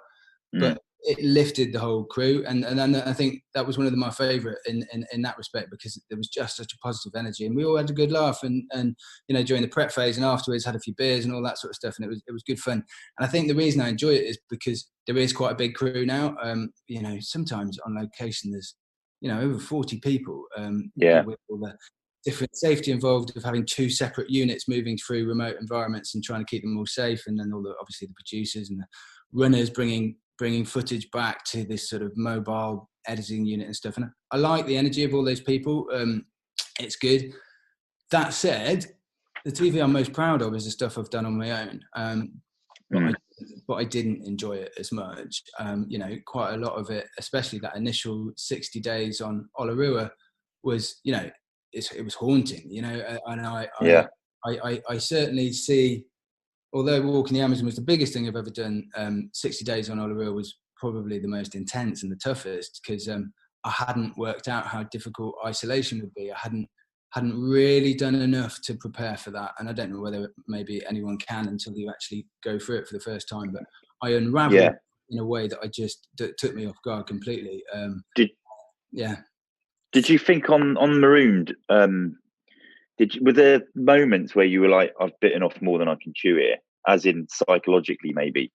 [SPEAKER 2] it lifted the whole crew, and I think that was one of my favourite in that respect, because there was just such a positive energy, and we all had a good laugh, and during the prep phase and afterwards had a few beers and all that sort of stuff, and it was good fun. And I think the reason I enjoy it is because there is quite a big crew now. Sometimes on location there's over 40 people, with all the different safety involved of having 2 separate units moving through remote environments and trying to keep them all safe, and then obviously the producers and the runners bringing footage back to this sort of mobile editing unit and stuff. And I like the energy of all those people. It's good. That said, the TV I'm most proud of is the stuff I've done on my own. but I didn't enjoy it as much. Quite a lot of it, especially that initial 60 days on Olarua, was, it was haunting, and I certainly see, although walking the Amazon was the biggest thing I've ever done, 60 days on Olarua was probably the most intense and the toughest, because I hadn't worked out how difficult isolation would be. I hadn't really done enough to prepare for that. And I don't know whether maybe anyone can until you actually go through it for the first time. But I unraveled in a way that took me off guard completely.
[SPEAKER 3] Did you think on Marooned, were there moments where you were like, I've bitten off more than I can chew here, as in psychologically maybe?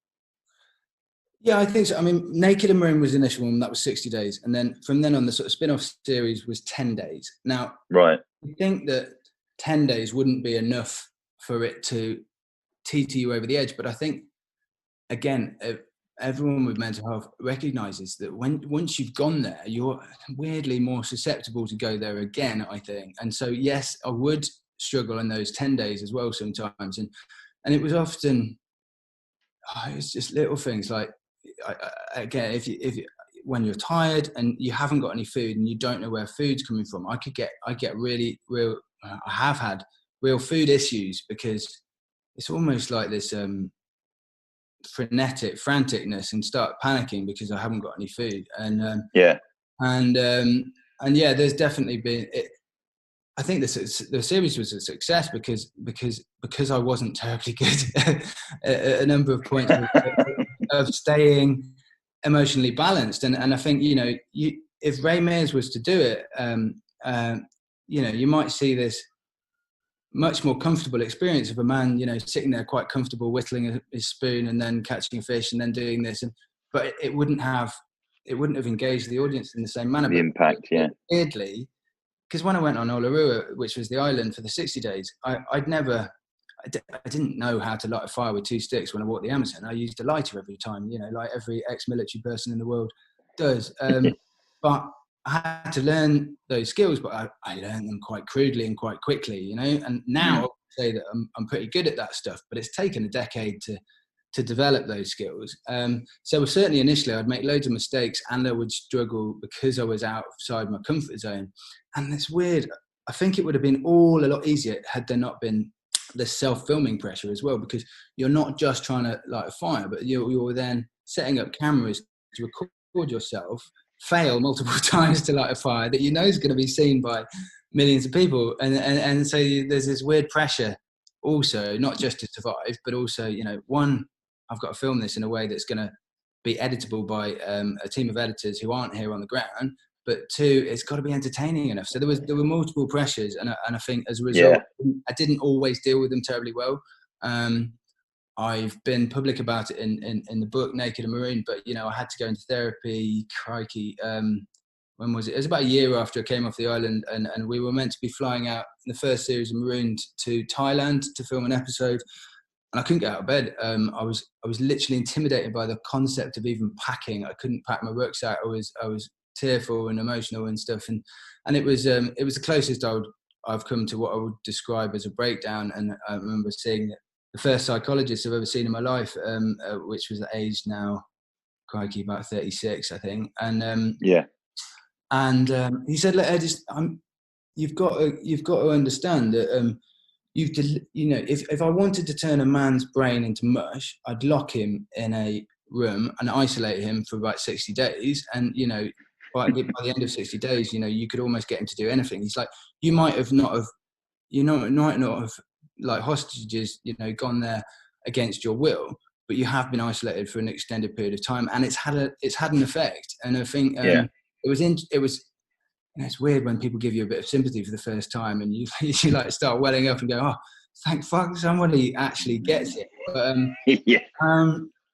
[SPEAKER 2] Yeah, I think so. I mean, Naked and Marooned was the initial one, that was 60 days. And then from then on, the sort of spin-off series was 10 days. Now,
[SPEAKER 3] right.
[SPEAKER 2] I think that 10 days wouldn't be enough for it to teeter you over the edge. But I think, again, everyone with mental health recognises that once you've gone there, you're weirdly more susceptible to go there again, I think. And so, yes, I would struggle in those 10 days as well sometimes. And it was often, it's just little things like, again, if you when you're tired and you haven't got any food and you don't know where food's coming from, I get really real. I have had real food issues because it's almost like this franticness and start panicking because I haven't got any food. And there's definitely been. I think the series was a success because I wasn't terribly good at a number of points of staying emotionally balanced. And I think, if Ray Mears was to do it, you might see this much more comfortable experience of a man, sitting there quite comfortable, whittling his spoon and then catching a fish and then doing this. But it wouldn't have engaged the audience in the same manner.
[SPEAKER 3] The impact, yeah.
[SPEAKER 2] Weirdly, because when I went on Olarua, which was the island for the 60 days, I didn't know how to light a fire with 2 sticks when I walked the Amazon. I used a lighter every time, like every ex-military person in the world does. But I had to learn those skills, but I learned them quite crudely and quite quickly, and now I would say that I'm pretty good at that stuff, but it's taken a decade to develop those skills. So certainly initially I'd make loads of mistakes and I would struggle because I was outside my comfort zone. And it's weird. I think it would have been all a lot easier had there not been the self-filming pressure as well, because you're not just trying to light a fire, but you're then setting up cameras to record yourself, fail multiple times to light a fire that is going to be seen by millions of people. And so there's this weird pressure also, not just to survive, but also, one, I've got to film this in a way that's going to be editable by a team of editors who aren't here on the ground. But 2, it's got to be entertaining enough. So there were multiple pressures, and I think as a result, I didn't always deal with them terribly well. I've been public about it in the book Naked and Marooned, but I had to go into therapy. Crikey, when was it? It was about a year after I came off the island, and we were meant to be flying out in the first series of Marooned to Thailand to film an episode. And I couldn't get out of bed. I was literally intimidated by the concept of even packing. I couldn't pack my rucksack. I was tearful and emotional and stuff. And it was the closest I've come to what I would describe as a breakdown. And I remember seeing the first psychologist I've ever seen in my life, which was at age now, crikey, about 36, I think. And he said, "Look, Ed, you've got to understand that." If I wanted to turn a man's brain into mush, I'd lock him in a room and isolate him for about 60 days. And, by the end of 60 days, you could almost get him to do anything. He's like, you might not have like hostages, gone there against your will, but you have been isolated for an extended period of time, and it's had an effect. And I think it's weird when people give you a bit of sympathy for the first time, and you like start welling up and go, "Oh, thank fuck, somebody actually gets it." But, and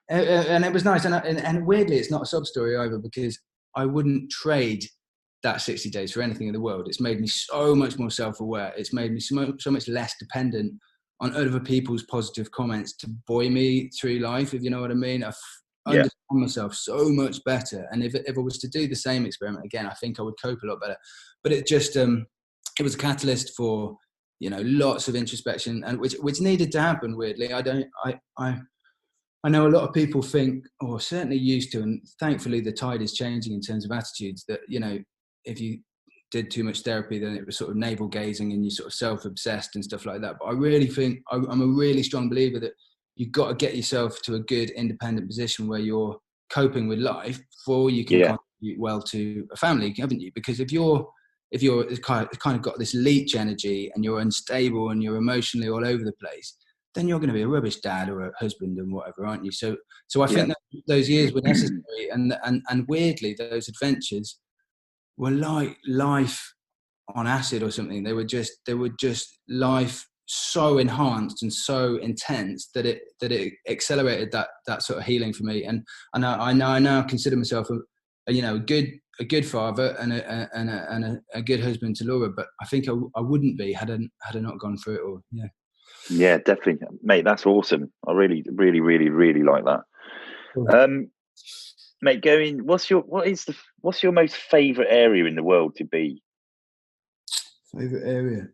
[SPEAKER 2] it was nice, and weirdly, it's not a sob story either, because I wouldn't trade that 60 days for anything in the world. It's made me so much more self-aware. It's made me so much less dependent on other people's positive comments to buoy me through life, if you know what I mean. I understand myself so much better. And if I was to do the same experiment again, I think I would cope a lot better. But it just, it was a catalyst for, lots of introspection, and which needed to happen, weirdly. I know a lot of people think, or certainly used to, and thankfully the tide is changing in terms of attitudes, that, you know, if you did too much therapy, then it was sort of navel gazing and you sort of self-obsessed and stuff like that. But I really think, I'm a really strong believer that you've got to get yourself to a good independent position where you're coping with life before you can contribute well to a family, haven't you? Because if you're kind of got this leech energy and you're unstable and you're emotionally all over the place, then you're going to be a rubbish dad or a husband and whatever, aren't you? So I think that those years were necessary, and weirdly, those adventures were like life on acid or something. They were just life so enhanced and so intense that it accelerated that sort of healing for me. And I now consider myself a good father and a good husband to Laura, but I think I wouldn't be had I not gone through it all.
[SPEAKER 3] Yeah, definitely, mate. That's awesome. I really, really, really, really like that. Cool. Mate, what's your most favourite area in the world to be?
[SPEAKER 2] Favourite area?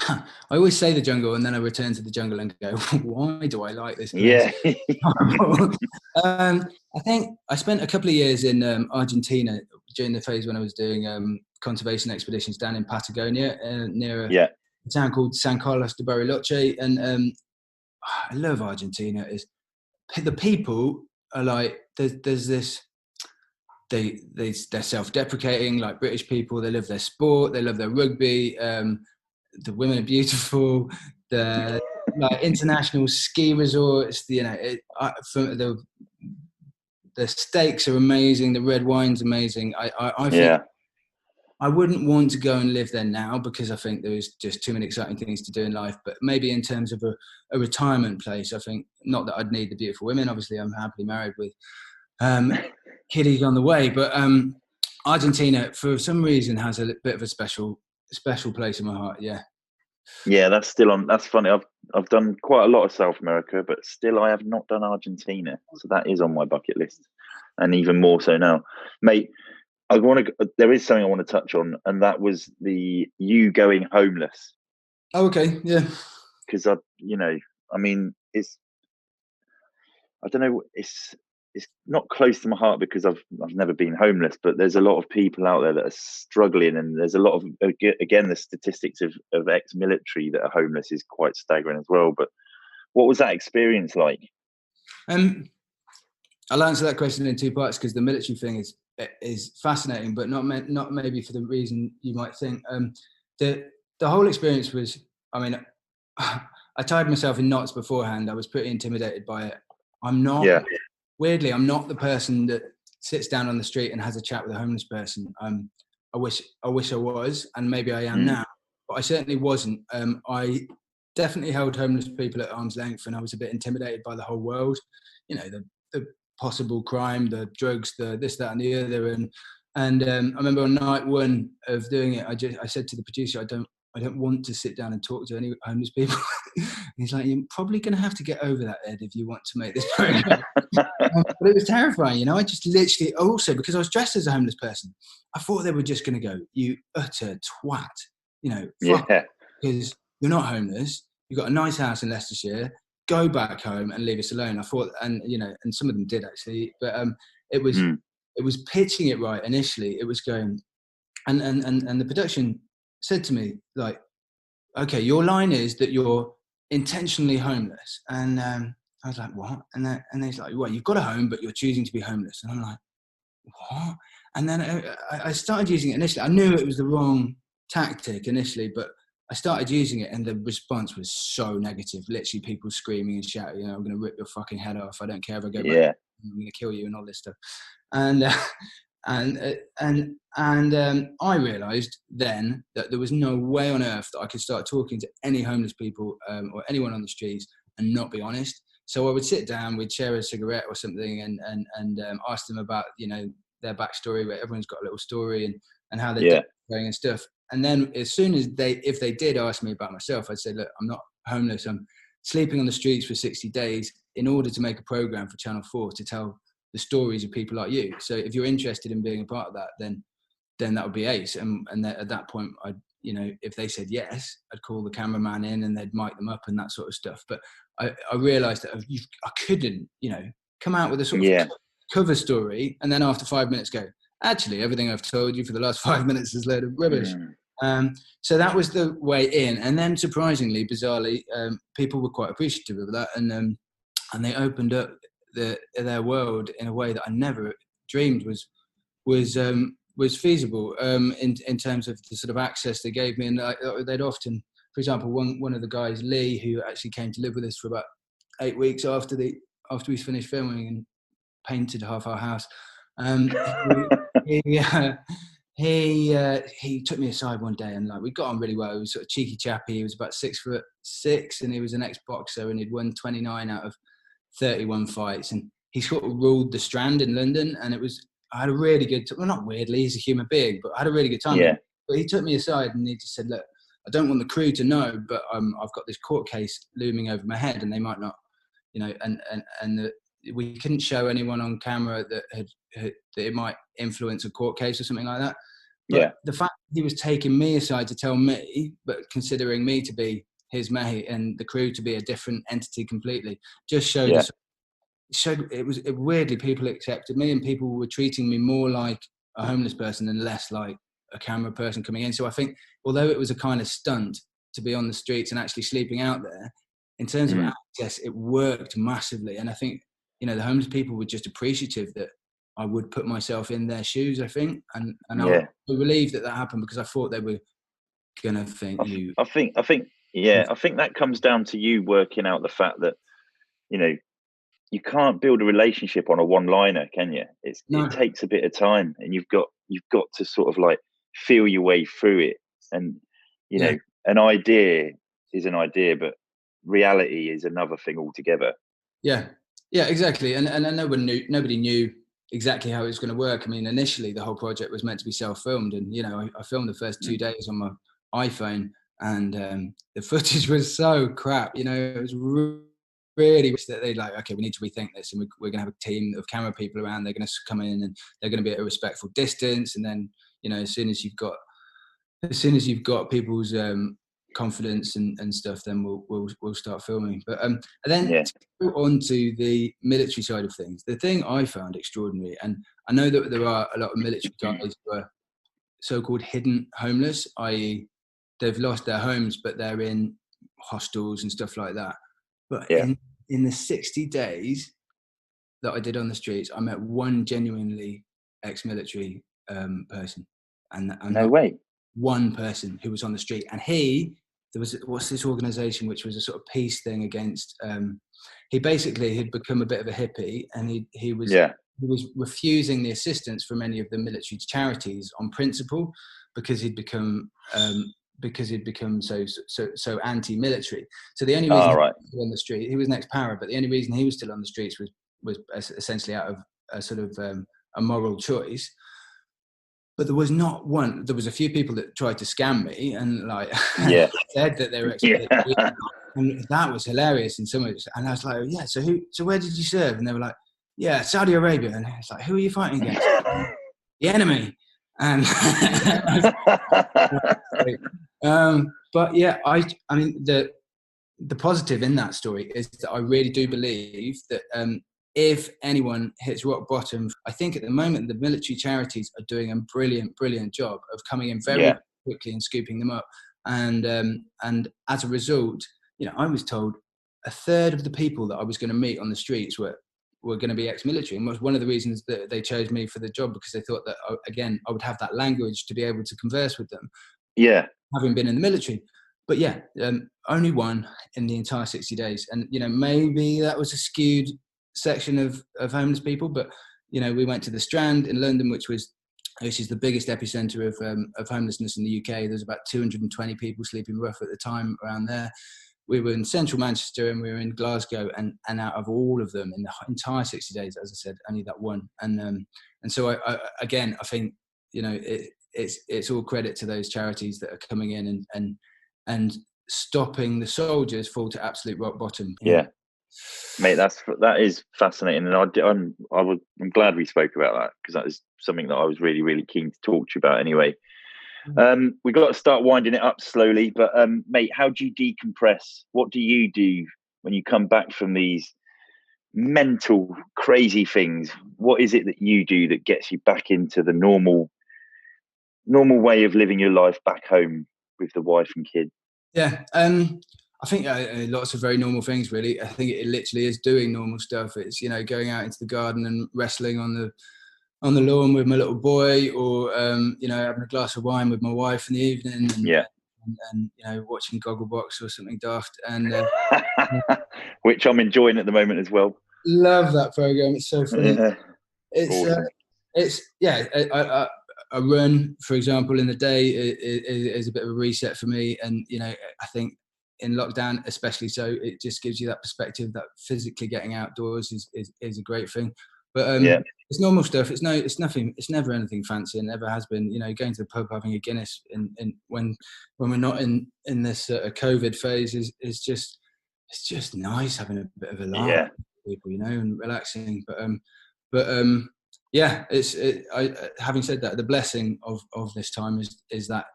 [SPEAKER 2] I always say the jungle, and then I return to the jungle and go, why do I like this place?
[SPEAKER 3] Yeah.
[SPEAKER 2] I think I spent a couple of years in Argentina during the phase when I was doing conservation expeditions down in Patagonia, near a town called San Carlos de Bariloche. And I love Argentina. The people are like, there's this, they're self-deprecating like British people. They love their sport, they love their rugby. The women are beautiful. The like international ski resorts. You know, the steaks are amazing. The red wine's amazing. I think I wouldn't want to go and live there now because I think there's just too many exciting things to do in life. But maybe in terms of a retirement place, I think, not that I'd need the beautiful women. Obviously, I'm happily married with kiddies on the way. But Argentina, for some reason, has a bit of a special place in my heart.
[SPEAKER 3] Yeah, that's still on. That's funny. I've done quite a lot of South America, but still I have not done Argentina. So that is on my bucket list, and even more so now, mate. There is something I want to touch on, and that was you going homeless.
[SPEAKER 2] Oh, okay, yeah.
[SPEAKER 3] Because I don't know, it's not close to my heart because I've never been homeless, but there's a lot of people out there that are struggling, and there's a lot of, again, the statistics of ex-military that are homeless is quite staggering as well. But what was that experience like?
[SPEAKER 2] I'll answer that question in two parts because the military thing is fascinating, but not maybe for the reason you might think. The whole experience was, I mean, I tied myself in knots beforehand. I was pretty intimidated by it. Weirdly, I'm not the person that sits down on the street and has a chat with a homeless person. I wish I was, and maybe I am now, but I certainly wasn't. I definitely held homeless people at arm's length, and I was a bit intimidated by the whole world. You know, the possible crime, the drugs, the this, that, and the other. And I remember on night one of doing it, I said to the producer, I don't want to sit down and talk to any homeless people. He's like, you're probably going to have to get over that, Ed, if you want to make this program. But it was terrifying, you know. I just literally, also because I was dressed as a homeless person, I thought they were just going to go, you utter twat, you know, because you're not homeless. You've got a nice house in Leicestershire. Go back home and leave us alone. I thought, and you know, and some of them did actually, but it was pitching it right initially. It was going, and the production said to me, like, okay, your line is that you're intentionally homeless. And I was like, what? And he's like, well, you've got a home, but you're choosing to be homeless. And I'm like, what? And then I started using it initially. I knew it was the wrong tactic initially, but I started using it, and the response was so negative. Literally, people screaming and shouting, you know, I'm going to rip your fucking head off. I don't care if I go back. I'm going to kill you and all this stuff. And I realised then that there was no way on earth that I could start talking to any homeless people or anyone on the streets and not be honest. So I would sit down, we'd share a cigarette or something, and ask them about, you know, their backstory. Where everyone's got a little story and how they're doing and stuff. And then as soon as if they did ask me about myself, I'd say, look, I'm not homeless. I'm sleeping on the streets for 60 days in order to make a program for Channel 4 to tell the stories of people like you. So if you're interested in being a part of that, then that would be ace. And at that point, if they said yes, I'd call the cameraman in and they'd mic them up and that sort of stuff. But I realised that I couldn't, come out with a sort of cover story and then after 5 minutes go, actually, everything I've told you for the last 5 minutes is a load of rubbish. So that was the way in. And then surprisingly, bizarrely, people were quite appreciative of that. And they opened up their world in a way that I never dreamed was feasible in terms of the sort of access they gave me. And they'd often, for example, one of the guys, Lee, who actually came to live with us for about 8 weeks after we finished filming and painted half our house, he took me aside one day and we got on really well. He was sort of cheeky chappy. He was about 6'6" and he was an ex-boxer and he'd won 29 out of 31 fights, and he sort of ruled the Strand in London. And I had a really good time. Well, not weirdly, he's a human being, but I had a really good time.
[SPEAKER 3] Yeah.
[SPEAKER 2] But he took me aside and he just said, look, I don't want the crew to know, but I've got this court case looming over my head and they might not, we couldn't show anyone on camera that it might influence a court case or something like that. But the fact that he was taking me aside to tell me, but considering me to be his mate and the crew to be a different entity completely, just showed us. Weirdly, people accepted me and people were treating me more like a homeless person and less like a camera person coming in. So I think, although it was a kind of stunt to be on the streets and actually sleeping out there, in terms of access, it worked massively. And I think, the homeless people were just appreciative that I would put myself in their shoes, I think. And I was relieved that happened because I thought they were going to think
[SPEAKER 3] I think that comes down to you working out the fact that, you can't build a relationship on a one-liner, can you? It takes a bit of time, and you've got to sort of feel your way through it. And an idea is an idea, but reality is another thing altogether.
[SPEAKER 2] Yeah, exactly. And nobody knew exactly how it was going to work. I mean, initially the whole project was meant to be self-filmed, and I filmed the first 2 days on my iPhone, and the footage was so crap. It was really wish that they'd okay, we need to rethink this, and we're going to have a team of camera people around. They're going to come in and they're going to be at a respectful distance, and then as soon as you've got people's confidence and stuff, then we'll start filming. But and then to go on to the military side of things, the thing I found extraordinary, and I know that there are a lot of military guys who are so-called hidden homeless, i.e. they've lost their homes but they're in hostels and stuff like that. But in the 60 days that I did on the streets, I met one genuinely ex-military person. And
[SPEAKER 3] no way.
[SPEAKER 2] One person who was on the street. And what's this organisation which was a sort of peace thing against, he basically had become a bit of a hippie, and he was refusing the assistance from any of the military charities on principle because he'd become so anti-military. So the only reason he was still on the street, he was an ex-para, but the only reason he was still on the streets was essentially out of a sort of a moral choice. But there was not one. There was a few people that tried to scam me and said that they were ex-military, and that was hilarious in some ways. And I was like, so where did you serve? And they were like, Saudi Arabia. And it's like, who are you fighting against? The enemy. And but I mean the positive in that story is that I really do believe that if anyone hits rock bottom, I think at the moment the military charities are doing a brilliant job of coming in very quickly and scooping them up, and as a result, I was told a third of the people that I was going to meet on the streets were going to be ex-military, and was one of the reasons that they chose me for the job, because they thought that again I would have that language to be able to converse with them, having been in the military. But only one in the entire 60 days, and maybe that was a skewed section of homeless people, but we went to the Strand in London, which is the biggest epicenter of homelessness in the UK. There's about 220 people sleeping rough at the time around there. We were in central Manchester and we were in Glasgow, and out of all of them in the entire 60 days, as I said, only that one. And so I think it's all credit to those charities that are coming in and stopping the soldiers fall to absolute rock bottom.
[SPEAKER 3] Yeah, mate, that is fascinating, and I'm glad we spoke about that, because that is something that I was really, really keen to talk to you about anyway. We've got to start winding it up slowly, but mate, how do you decompress? What do you do when you come back from these mental, crazy things? What is it that you do that gets you back into the normal way of living your life back home with the wife and kid?
[SPEAKER 2] Yeah, I think lots of very normal things, really. I think it literally is doing normal stuff. It's, going out into the garden and wrestling on the lawn with my little boy, or having a glass of wine with my wife in the evening, and watching Gogglebox or something daft. And
[SPEAKER 3] which I'm enjoying at the moment as well.
[SPEAKER 2] Love that program. It's so funny.
[SPEAKER 3] Yeah.
[SPEAKER 2] It's awesome. A run, for example, in the day is a bit of a reset for me, and I think in lockdown especially, so it just gives you that perspective that physically getting outdoors is a great thing. But it's normal stuff. It's nothing. It's never anything fancy, and never has been. Going to the pub, having a Guinness, when we're not in this COVID phase is just, it's just nice having a bit of a laugh with people, and relaxing. But having said that, the blessing of this time is that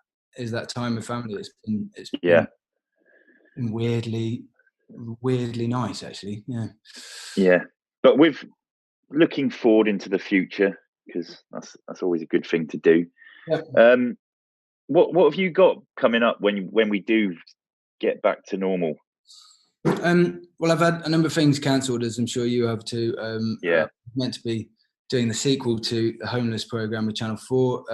[SPEAKER 2] time with family. It's been weirdly nice, actually.
[SPEAKER 3] Yeah, but with looking forward into the future, because that's always a good thing to do.
[SPEAKER 2] Yeah.
[SPEAKER 3] What have you got coming up when we do get back to normal?
[SPEAKER 2] Well, I've had a number of things cancelled, as I'm sure you have too. Meant to be doing the sequel to the homeless program with Channel 4.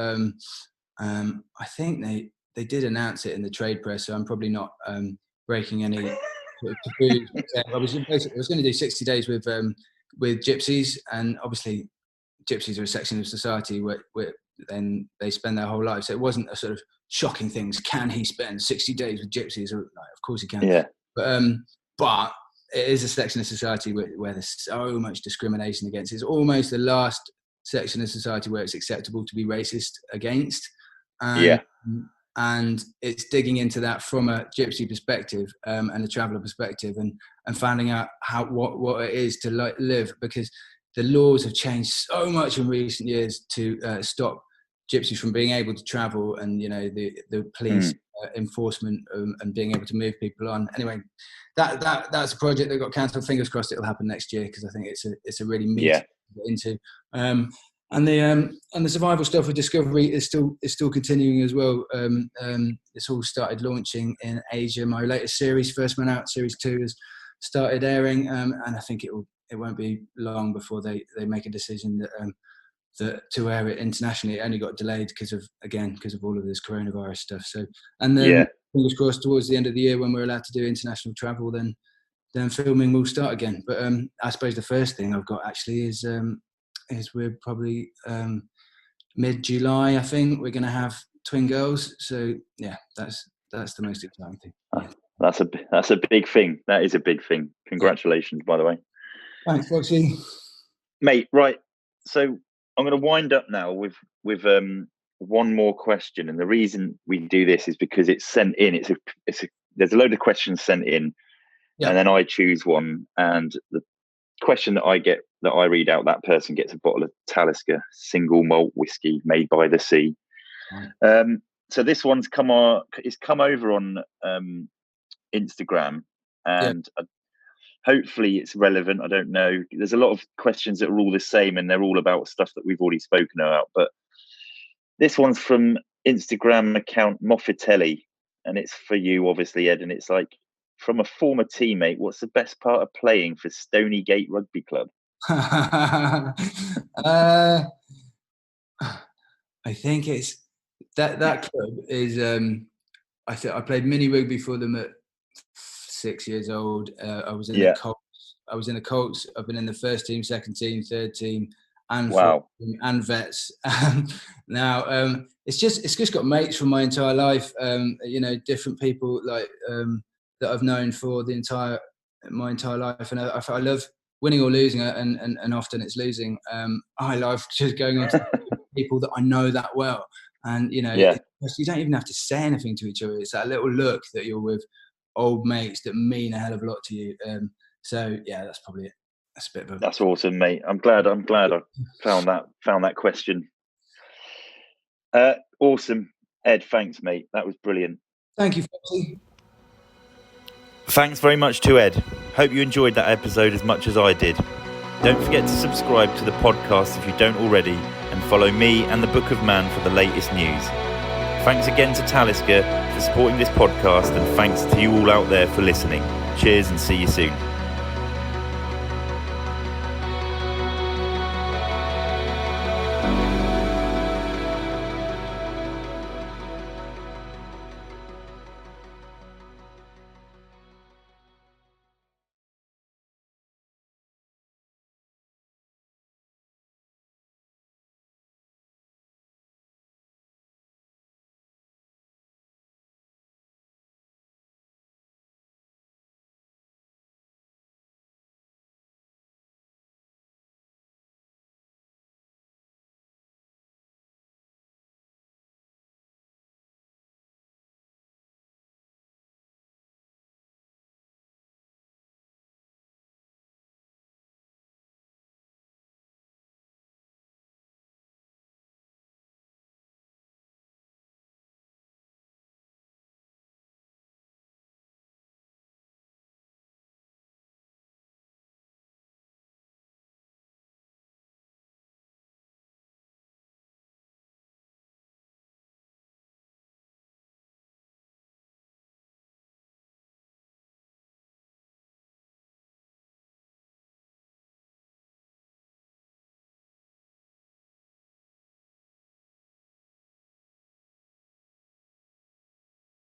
[SPEAKER 2] I think they did announce it in the trade press, so I'm probably not breaking any sort of taboos. I was going to do 60 days with gypsies, and obviously gypsies are a section of society where then they spend their whole life. So it wasn't a sort of shocking thing. Can he spend 60 days with gypsies? Of course he can.
[SPEAKER 3] Yeah.
[SPEAKER 2] But it is a section of society where there's so much discrimination against. It's almost the last section of society where it's acceptable to be racist against. And it's digging into that from a gypsy perspective and a traveller perspective, and finding out what it is to live, because the laws have changed so much in recent years to stop gypsies from being able to travel, and the police enforcement and being able to move people on. Anyway, that's a project that got cancelled. Fingers crossed it'll happen next year, because I think it's a really meaty to get into. And the survival stuff with Discovery is still continuing as well. It's all started launching in Asia. My latest series, First Man Out, Series 2, has started airing, and I think it won't be long before they make a decision that to air it internationally. It only got delayed because of all of this coronavirus stuff. So, and then fingers crossed, towards the end of the year, when we're allowed to do international travel, then filming will start again. But I suppose the first thing I've got actually is we're probably mid-July, I think we're going to have twin girls. So yeah, that's the most exciting thing. Yeah.
[SPEAKER 3] That's a big thing. That is a big thing. Congratulations, by the way.
[SPEAKER 2] Thanks, Foxy.
[SPEAKER 3] Mate, right. So I'm going to wind up now with one more question, and the reason we do this is because it's sent in. There's a load of questions sent in, and then I choose one, and the question that I read out, that person gets a bottle of Talisker single malt whiskey made by the sea. Right. So this one's come over on Instagram, and hopefully it's relevant. I don't know. There's a lot of questions that are all the same, and they're all about stuff that we've already spoken about. But this one's from Instagram account Moffitelli, and it's for you, obviously, Ed. And it's like, from a former teammate, what's the best part of playing for Stonygate Rugby Club?
[SPEAKER 2] I think it's that club is. I played mini rugby for them at 6 years old. I was in the Colts. I've been in the first team, second team, third team, and team, and vets. Now it's just got mates from my entire life. Different people that I've known for my entire life, and I love winning or losing, and often it's losing. I love just going on to people that I know that well, and you don't even have to say anything to each other. It's that little look that you're with old mates that mean a hell of a lot to you. So yeah, that's probably it. That's a bit of a.
[SPEAKER 3] That's awesome, mate. I'm glad I found that question. Awesome. Ed, thanks, mate. That was brilliant.
[SPEAKER 2] Thank you, Foxy.
[SPEAKER 1] Thanks very much to Ed. Hope you enjoyed that episode as much as I did. Don't forget to subscribe to the podcast if you don't already, and follow me and the Book of Man for the latest news. Thanks again to Talisker for supporting this podcast, and thanks to you all out there for listening. Cheers and see you soon.